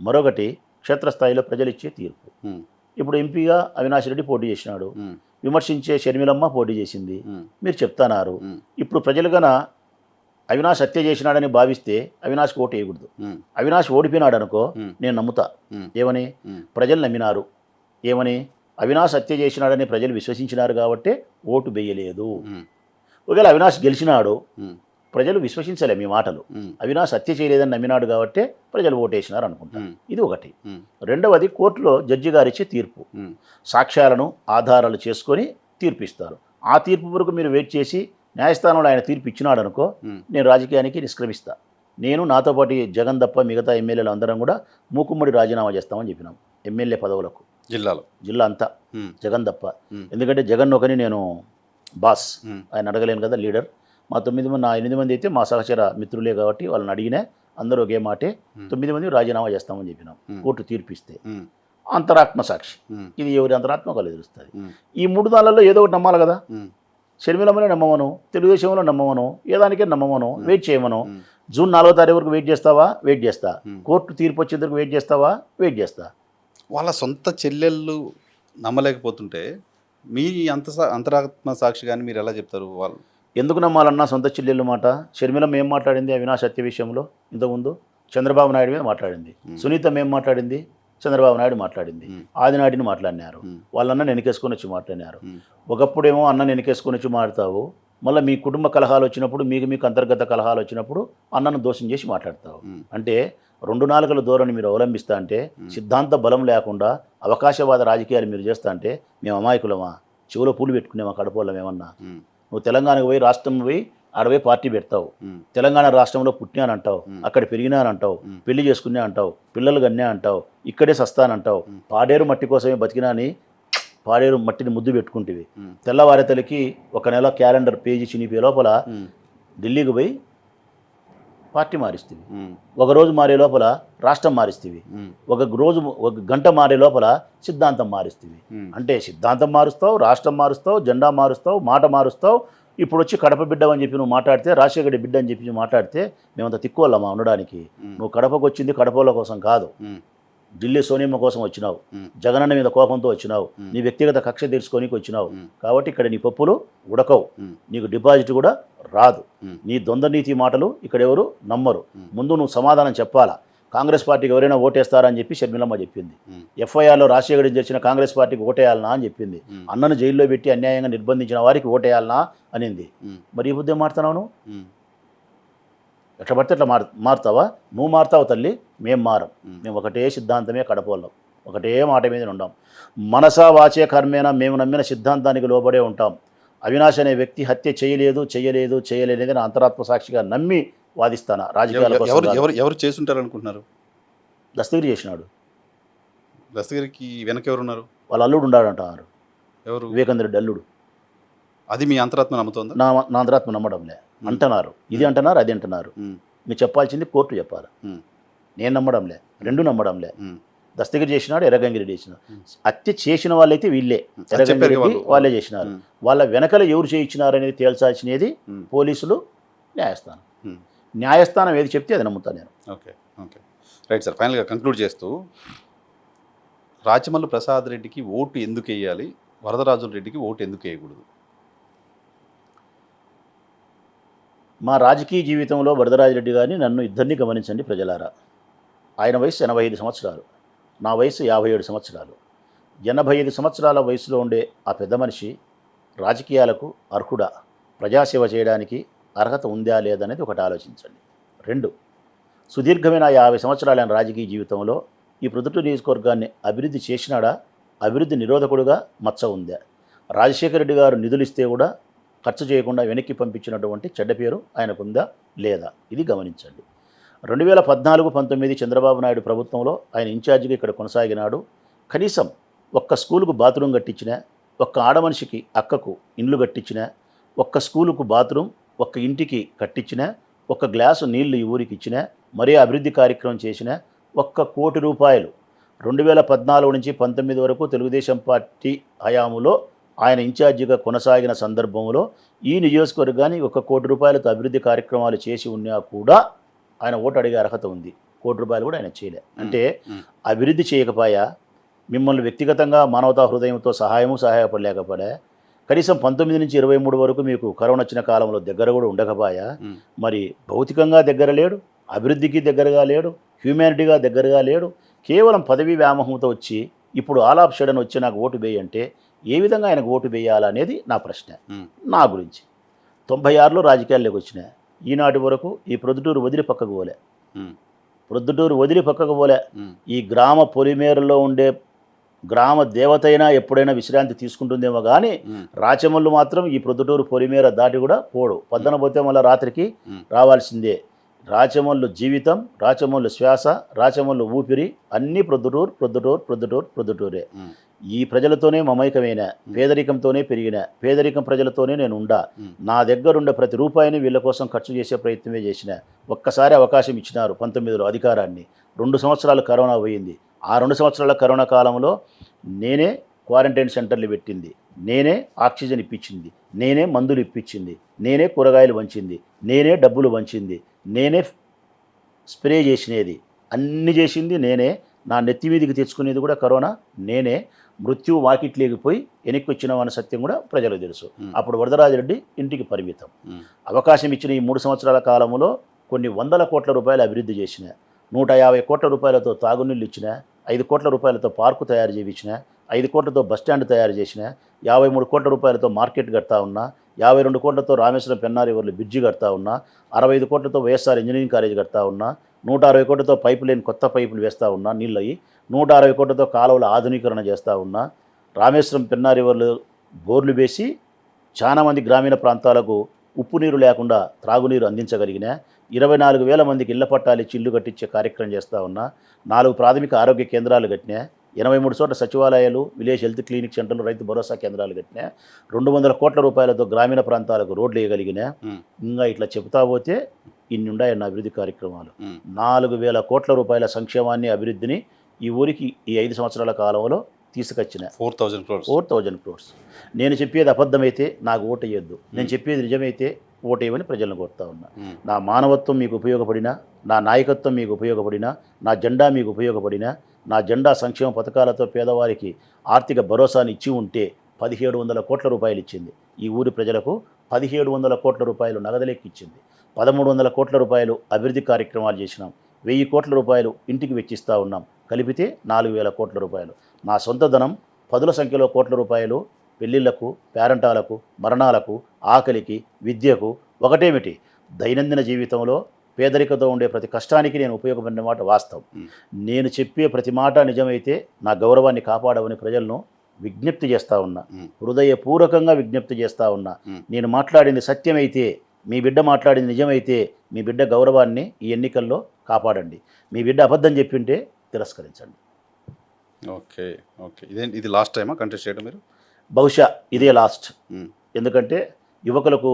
మరొకటి క్షేత్రస్థాయిలో ప్రజలు ఇచ్చే తీర్పు. ఇప్పుడు ఎంపీగా అవినాష్ రెడ్డి పోటీ చేసినాడు, విమర్శించే షర్మిలమ్మ పోటీ చేసింది, మీరు చెప్తానారు. ఇప్పుడు ప్రజలు గన అవినాష్ హత్య చేసినాడని భావిస్తే అవినాష్కి ఓటు వేయకూడదు. అవినాష్ ఓడిపోయినాడు అనుకో, నేను నమ్ముతా. ఏమని? ప్రజలు నమ్మినారు. ఏమని? అవినాష్ హత్య చేసినాడని ప్రజలు విశ్వసించినారు కాబట్టి ఓటు వేయలేదు. ఒకవేళ అవినాష్ గెలిచినాడు, ప్రజలు విశ్వసించలే మీ మాటలు, అవినాష్ హత్య చేయలేదని నమ్మినాడు కాబట్టి ప్రజలు ఓటేసినారు అనుకుంటా. ఇది ఒకటి. రెండవది కోర్టులో జడ్జి గారు ఇచ్చే తీర్పు, సాక్ష్యాలను ఆధారాలు చేసుకొని తీర్పు ఇస్తారు. ఆ తీర్పు వరకు మీరు వెయిట్ చేసి న్యాయస్థానంలో ఆయన తీర్పు ఇచ్చినాడు అనుకో, నేను రాజకీయానికి నిష్క్రమిస్తా. నేను నాతో పాటు జగన్ తప్ప మిగతా ఎమ్మెల్యేలు అందరం కూడా మూకుమ్మడి రాజీనామా చేస్తామని చెప్పినాం ఎమ్మెల్యే పదవులకు. జిల్లా అంతా జగన్ తప్ప. ఎందుకంటే జగన్ ఒకని నేను బాస్, ఆయన అడగలేను కదా, లీడర్. మా 9 మంది, నా 8 మంది అయితే మా సహచర మిత్రులే కాబట్టి వాళ్ళని అడిగినా అందరూ ఒకే మాటే, 9 మంది రాజీనామా చేస్తామని చెప్పినాం కోర్టు తీర్పు ఇస్తే. అంతరాత్మ సాక్షి, ఇది ఎవరి అంతరాత్మ వాళ్ళు తెలుస్తుంది. ఈ 3 దానిలలో ఏదో ఒకటి నమ్మాలి కదా. షర్మిలమ్మనే నమ్మమను, తెలుగుదేశంలో నమ్మమను, ఏదానికే నమ్మమను, వెయిట్ చేయమను. జూన్ 4వ తారీఖు వరకు వెయిట్ చేస్తావా? వెయిట్ చేస్తా. కోర్టు తీర్పు వచ్చేందుకు వెయిట్ చేస్తావా? వెయిట్ చేస్తా. వాళ్ళ సొంత చెల్లెళ్ళు నమ్మలేకపోతుంటే మీ అంతరాత్మ సాక్షి కానీ మీరు ఎలా చెప్తారు? వాళ్ళు ఎందుకు నమ్మాలన్నా సొంత చెల్లెళ్ళు మాట? షర్మిలమ్మ ఏం మాట్లాడింది అవినాష్ హత్య విషయంలో? ఇంతకుముందు చంద్రబాబు నాయుడు మీద మాట్లాడింది. సునీతం ఏం మాట్లాడింది? చంద్రబాబు నాయుడు మాట్లాడింది. ఆదినాటిని మాట్లాడినారు. వాళ్ళన్న వెనకేసుకొని వచ్చి మాట్లాడినారు. ఒకప్పుడేమో అన్న వెనకేసుకొని వచ్చి మాట్లాడతావు, మళ్ళీ మీ కుటుంబ కలహాలు వచ్చినప్పుడు, మీకు అంతర్గత కలహాలు వచ్చినప్పుడు అన్నను దోషం చేసి మాట్లాడతావు. అంటే 2 నాలుకల ధోరణి మీరు అవలంబిస్తా అంటే, సిద్ధాంత బలం లేకుండా అవకాశవాద రాజకీయాలు మీరు చేస్తా అంటే మేము అమాయకులమా? చెవులో పూలు పెట్టుకునేమా కడపోళ్ళం ఏమన్నా? నువ్వు తెలంగాణకు పోయి రాష్ట్రం పోయి ఆడపోయి పార్టీ పెడతావు, తెలంగాణ రాష్ట్రంలో పుట్టినానంటావు, అక్కడ పెరిగినానంటావు, పెళ్లి చేసుకునే అంటావు, పిల్లలు కన్నే అంటావు, ఇక్కడే సస్తానంటావు, పాడేరు మట్టి కోసమే బతికినాని పాడేరు మట్టిని ముద్దు పెట్టుకుంటేవి. తెల్లవారేతలకి 1 నెల క్యాలెండర్ పేజీ చినిపోయే లోపల ఢిల్లీకి పోయి పార్టీ మారిస్తేవి, 1 రోజు మారే లోపల రాష్ట్రం మారిస్తేవి, 1 గంట మారే లోపల సిద్ధాంతం మారిస్తేవి. అంటే సిద్ధాంతం మారుస్తావు, రాష్ట్రం మారుస్తావు, జెండా మారుస్తావు, మాట మారుస్తావు. ఇప్పుడు వచ్చి కడప బిడ్డ అని చెప్పి నువ్వు మాట్లాడితే, రాజశేఖర బిడ్డ అని చెప్పి మాట్లాడితే మేమంత తిక్కువల్లమా ఉండడానికి? నువ్వు కడపకు వచ్చింది కడపల కోసం కాదు, ఢిల్లీ సోనియమ్మ కోసం వచ్చినావు, జగనన్న మీద కోపంతో వచ్చినావు, నీ వ్యక్తిగత కక్ష తీర్చుకోనికి వచ్చినావు. కాబట్టి ఇక్కడ నీ పప్పులు ఉడకవు, నీకు డిపాజిట్ కూడా రాదు. నీ ద్వంద్వ నీతి మాటలు ఇక్కడ ఎవరు నమ్మరు. ముందు నువ్వు సమాధానం చెప్పాలా. కాంగ్రెస్ పార్టీకి ఎవరైనా ఓటేస్తారని చెప్పి షర్మిలమ్మ చెప్పింది. ఎఫ్ఐఆర్లో రాజశేఖర్ చేసిన కాంగ్రెస్ పార్టీకి ఓటేయాలనా అని చెప్పింది. అన్నను జైల్లో పెట్టి అన్యాయంగా నిర్బంధించిన వారికి ఓటేయాలనా అనింది. మరి ఈ బుద్ధి మారుతున్నావు? ఎట్లా పడితే ఎట్లా మారుతావా? నువ్వు మారుతావు తల్లి, మేము మారం. మేము ఒకటే సిద్ధాంతమే కడపోళ్ళం, ఒకటే మాట మీద ఉండాం. మనసా వాచే కర్మేనా మేము నమ్మిన సిద్ధాంతానికి లోబడే ఉంటాం. అవినాష్ అనే వ్యక్తి హత్య చేయలేదని నా అంతరాత్మ సాక్షిగా నమ్మి వాదిస్తానా. రాజకీయాల కోసం ఎవరు చేసుంటారు అనుకుంటున్నారు? దస్తగిరి చేసినాడు. దస్తగిరికి వెనక ఎవరున్నారు? వాళ్ళ అల్లుడు ఉన్నాడంటారు. ఎవరు? వివేకానంద రెడ్డి అల్లుడు. అది మీ అంతరాత్మ నమ్ముతుందా? నా అంతరాత్మ నమ్మడంలే అంటున్నారు. ఇది అంటున్నారు, అది అంటున్నారు. మీరు చెప్పాల్సింది కోర్టు చెప్పాలి. నేను నమ్మడంలే, 2 నమ్మడంలే. దస్తగిరి చేసినాడు, ఎర్రగంగిరెడ్డి చేసినాడు. హత్య చేసిన వాళ్ళైతే వీళ్ళే, ఎర్రగంగిరెడ్డి వాళ్ళే చేసినారు. వాళ్ళ వెనకల ఎవరు చేయించినారు అనేది తేల్చాల్సినది పోలీసులు, న్యాయస్థానం. న్యాయస్థానం ఏది చెప్తే అది నమ్ముతాను నేను. Okay, right sir. ఫైనల్గా కంక్లూడ్ చేస్తూ, రాచమల్లు ప్రసాద్ రెడ్డికి ఓటు ఎందుకు వేయాలి, వరదరాజుల రెడ్డికి ఓటు ఎందుకు వేయకూడదు? మా రాజకీయ జీవితంలో వరదరాజిరెడ్డి గారిని, నన్ను ఇద్దరిని గమనించండి ప్రజలారా. ఆయన వయసు 85 సంవత్సరాలు, నా వయసు 57 సంవత్సరాలు. 85 సంవత్సరాల వయసులో ఉండే ఆ పెద్ద మనిషి రాజకీయాలకు అర్హుడా, ప్రజాసేవ చేయడానికి అర్హత ఉందా లేదనేది ఒకటి ఆలోచించండి. 2, సుదీర్ఘమైన 50 సంవత్సరాల రాజకీయ జీవితంలో ఈ ప్రొద్దుటూరు నియోజకవర్గాన్ని అభివృద్ధి చేసినాడా, అభివృద్ధి నిరోధకుడుగా మచ్చ ఉందా? రాజశేఖర రెడ్డి గారు నిధులు ఇస్తే కూడా ఖర్చు చేయకుండా వెనక్కి పంపించినటువంటి చెడ్డ పేరు ఆయనకుందా లేదా? ఇది గమనించండి. 2014-19 చంద్రబాబు నాయుడు ప్రభుత్వంలో ఆయన ఇన్ఛార్జిగా ఇక్కడ కొనసాగినాడు. కనీసం ఒక్క స్కూలుకు బాత్రూమ్ కట్టించినా, ఒక్క ఆడమనిషికి అక్కకు ఇండ్లు కట్టించినా, ఒక్క స్కూలుకు బాత్రూమ్ ఒక్క ఇంటికి కట్టించినా, ఒక్క గ్లాసు నీళ్లు ఈ ఊరికి ఇచ్చినా, మరే అభివృద్ధి కార్యక్రమం చేసినా, 1 కోటి రూపాయలు 2014 నుంచి 19 వరకు తెలుగుదేశం పార్టీ హయాంలో ఆయన ఇన్ఛార్జిగా కొనసాగిన సందర్భంలో ఈ నియోజకవర్గాన్ని ₹1 కోటి అభివృద్ధి కార్యక్రమాలు చేసి ఉన్నా కూడా ఆయన ఓటు అడిగే అర్హత ఉంది. ₹1 కోటి కూడా ఆయన చేయలే. అంటే అభివృద్ధి చేయకపోయా, మిమ్మల్ని వ్యక్తిగతంగా మానవతా హృదయంతో సహాయపడలేకపోయా, కనీసం 19 నుంచి 23 వరకు మీకు కరోనా వచ్చిన కాలంలో దగ్గర కూడా ఉండకపోయా, మరి భౌతికంగా దగ్గర లేడు, అభివృద్ధికి దగ్గరగా లేడు, హ్యూమానిటీగా దగ్గరగా లేడు, కేవలం పదవీ వ్యామోహంతో వచ్చి ఇప్పుడు ఆల్ ఆఫ్ సడన్ వచ్చి నాకు ఓటు వేయి అంటే ఏ విధంగా ఆయనకు ఓటు వేయాలనేది నా ప్రశ్న. నా గురించి 96లో రాజకీయాల్లోకి వచ్చిన ఈనాటి వరకు ఈ ప్రొద్దుటూరు వదిలి పక్కకు పోలే. ఈ గ్రామ పొలిమేరలో ఉండే గ్రామ దేవత అయినా ఎప్పుడైనా విశ్రాంతి తీసుకుంటుందేమో కానీ రాచమల్లు మాత్రం ఈ ప్రొద్దుటూరు పొలిమేర దాటి కూడా పోడు. పొద్దున పోతే మళ్ళీ రాత్రికి రావాల్సిందే. రాచమల్లు జీవితం, రాచమల్లు శ్వాస, రాచమల్లు ఊపిరి అన్నీ ప్రొద్దుటూరే. ఈ ప్రజలతోనే మమైకమైన, పేదరికంతోనే పెరిగిన, పేదరికం ప్రజలతోనే నేను ఉండా. నా దగ్గరుండే ప్రతి రూపాయిని వీళ్ళ కోసం ఖర్చు చేసే ప్రయత్నమే చేసిన. ఒక్కసారి అవకాశం ఇచ్చినారు 19లో అధికారాన్ని. 2 సంవత్సరాలు కరోనా పోయింది. ఆ 2 సంవత్సరాల కరోనా కాలంలో నేనే క్వారంటైన్ సెంటర్లు పెట్టింది, నేనే ఆక్సిజన్ ఇప్పించింది, నేనే మందులు ఇప్పించింది, నేనే కూరగాయలు పంచింది, నేనే డబ్బులు పంచింది, నేనే స్ప్రే చేసినది, అన్ని చేసింది నేనే. నా నెత్తి మీదికి తెచ్చుకునేది కూడా కరోనా నేనే. మృత్యువు వాకిట్లేకపోయి వెనక్కి వచ్చినామన్న సత్యం కూడా ప్రజలకు తెలుసు. అప్పుడు వరదరాజిరెడ్డి ఇంటికి పరిమితం. అవకాశం ఇచ్చిన ఈ 3 సంవత్సరాల కాలంలో కొన్ని ₹100 కోట్ల అభివృద్ధి చేసిన, ₹150 కోట్ల తాగునీళ్ళు ఇచ్చిన, ₹5 కోట్ల పార్కు తయారు చేయించిన, 5 కోట్లతో బస్టాండ్ తయారు చేసిన, ₹53 కోట్ల మార్కెట్ కడతా ఉన్నా, 52 కోట్లతో రామేశ్వరం పెన్నారివర్లు బ్రిడ్జి కడతా ఉన్నా, 65 కోట్లతో వైఎస్ఆర్ ఇంజనీరింగ్ కాలేజ్ కడతా ఉన్నా, 160 కోట్లతో పైపు లేని కొత్త పైపులు వేస్తూ ఉన్నా నీళ్ళయి, 160 కోట్లతో కాలువల ఆధునీకరణ చేస్తూ ఉన్నా, రామేశ్వరం పెన్నారివర్లు బోర్లు వేసి చాలామంది గ్రామీణ ప్రాంతాలకు ఉప్పు నీరు లేకుండా త్రాగునీరు అందించగలిగిన, 24,000 మందికి ఇళ్ల పట్టాలు ఇచ్చి ఇల్లు కట్టించే కార్యక్రమం చేస్తూ ఉన్నా, 4 ప్రాథమిక ఆరోగ్య కేంద్రాలు కట్టినా, 83 చోట్ల సచివాలయాలు, విలేజ్ హెల్త్ క్లినిక్ సెంటర్లు, రైతు భరోసా కేంద్రాలు కట్టినా, ₹200 కోట్ల గ్రామీణ ప్రాంతాలకు రోడ్లు వేయగలిగిన. ఇంకా ఇట్లా చెబుతా పోతే ఇన్ని ఉన్నాయి నా అభివృద్ధి కార్యక్రమాలు. 4,000 కోట్ల సంక్షేమాన్ని, అభివృద్ధిని ఈ ఊరికి ఈ 5 సంవత్సరాల కాలంలో తీసుకొచ్చిన. 4,000 crores. నేను చెప్పేది అబద్ధమైతే నాకు ఓటు వేయొద్దు, నేను చెప్పేది నిజమైతే ఓటు వేయమని ప్రజలను కోరుతా ఉన్నా. నా మానవత్వం మీకు ఉపయోగపడినా, నా నాయకత్వం మీకు ఉపయోగపడినా, నా జెండా మీకు ఉపయోగపడినా, నా జెండా సంక్షేమ పథకాలతో పేదవారికి ఆర్థిక భరోసాని ఇచ్చి ఉంటే ₹1,700 కోట్ల ఇచ్చింది. ఈ ఊరి ప్రజలకు ₹1,700 కోట్ల నగదులెక్కి ఇచ్చింది. ₹1,300 కోట్ల అభివృద్ధి కార్యక్రమాలు చేసినాం. ₹1,000 కోట్ల ఇంటికి వెచ్చిస్తూ ఉన్నాం. కలిపితే ₹4,000 కోట్ల. నా సొంత ధనం పదుల సంఖ్యలో కోట్ల పెళ్లిళ్లకు, పేరంటాలకు, మరణాలకు, ఆకలికి, విద్యకు, ఒకటేమిటి దైనందిన జీవితంలో పేదరికతో ఉండే ప్రతి కష్టానికి నేను ఉపయోగపడిన మాట వాస్తవం. నేను చెప్పే ప్రతి మాట నిజమైతే నా గౌరవాన్ని కాపాడవని ప్రజలను విజ్ఞప్తి చేస్తూ ఉన్నా, హృదయపూర్వకంగా విజ్ఞప్తి చేస్తూ ఉన్నా. నేను మాట్లాడింది సత్యమైతే, మీ బిడ్డ మాట్లాడింది నిజమైతే మీ బిడ్డ గౌరవాన్ని ఈ ఎన్నికల్లో కాపాడండి. మీ బిడ్డ అబద్ధం చెప్పింటే తిరస్కరించండి. ఓకే, ఇది లాస్ట్ టైమా కంటెస్ట్ చేయడం మీరు? బహుశా ఇదే లాస్ట్. ఎందుకంటే యువకులకు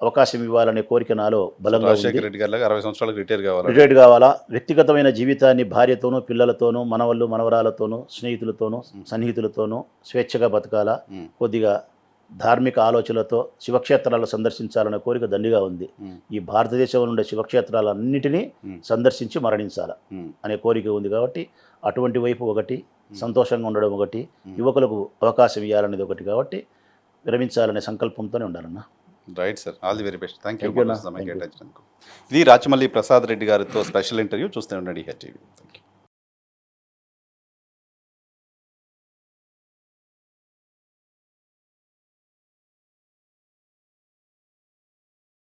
అవకాశం ఇవ్వాలనే కోరిక నాలో బలంగా ఉంది. రాజశేఖర రెడ్డి గారి 60 సంవత్సరాలకు రిటైర్డ్ కావాలా, వ్యక్తిగతమైన జీవితాన్ని భార్యతోనూ, పిల్లలతోనూ, మనవళ్ళు మనవరాలతోనూ, స్నేహితులతోనూ, సన్నిహితులతోనూ స్వేచ్ఛగా బతకాలా, కొద్దిగా ధార్మిక ఆలోచనలతో శివక్షేత్రాలు సందర్శించాలనే కోరిక దండిగా ఉంది. ఈ భారతదేశంలో ఉండే శివక్షేత్రాలన్నిటినీ సందర్శించి మరణించాల అనే కోరిక ఉంది. కాబట్టి అటువంటి వైపు ఒకటి, సంతోషంగా ఉండడం ఒకటి, యువకులకు అవకాశం ఇవ్వాలనేది ఒకటి. కాబట్టి విరమించాలనే సంకల్పంతోనే ఉండాలన్నా. Right sir, all the very best. Thank you. ఇది రాచమల్లి ప్రసాద్ రెడ్డి గారితో స్పెషల్ ఇంటర్వ్యూ. చూస్తూ ఉండండి టీవీ. Thank you.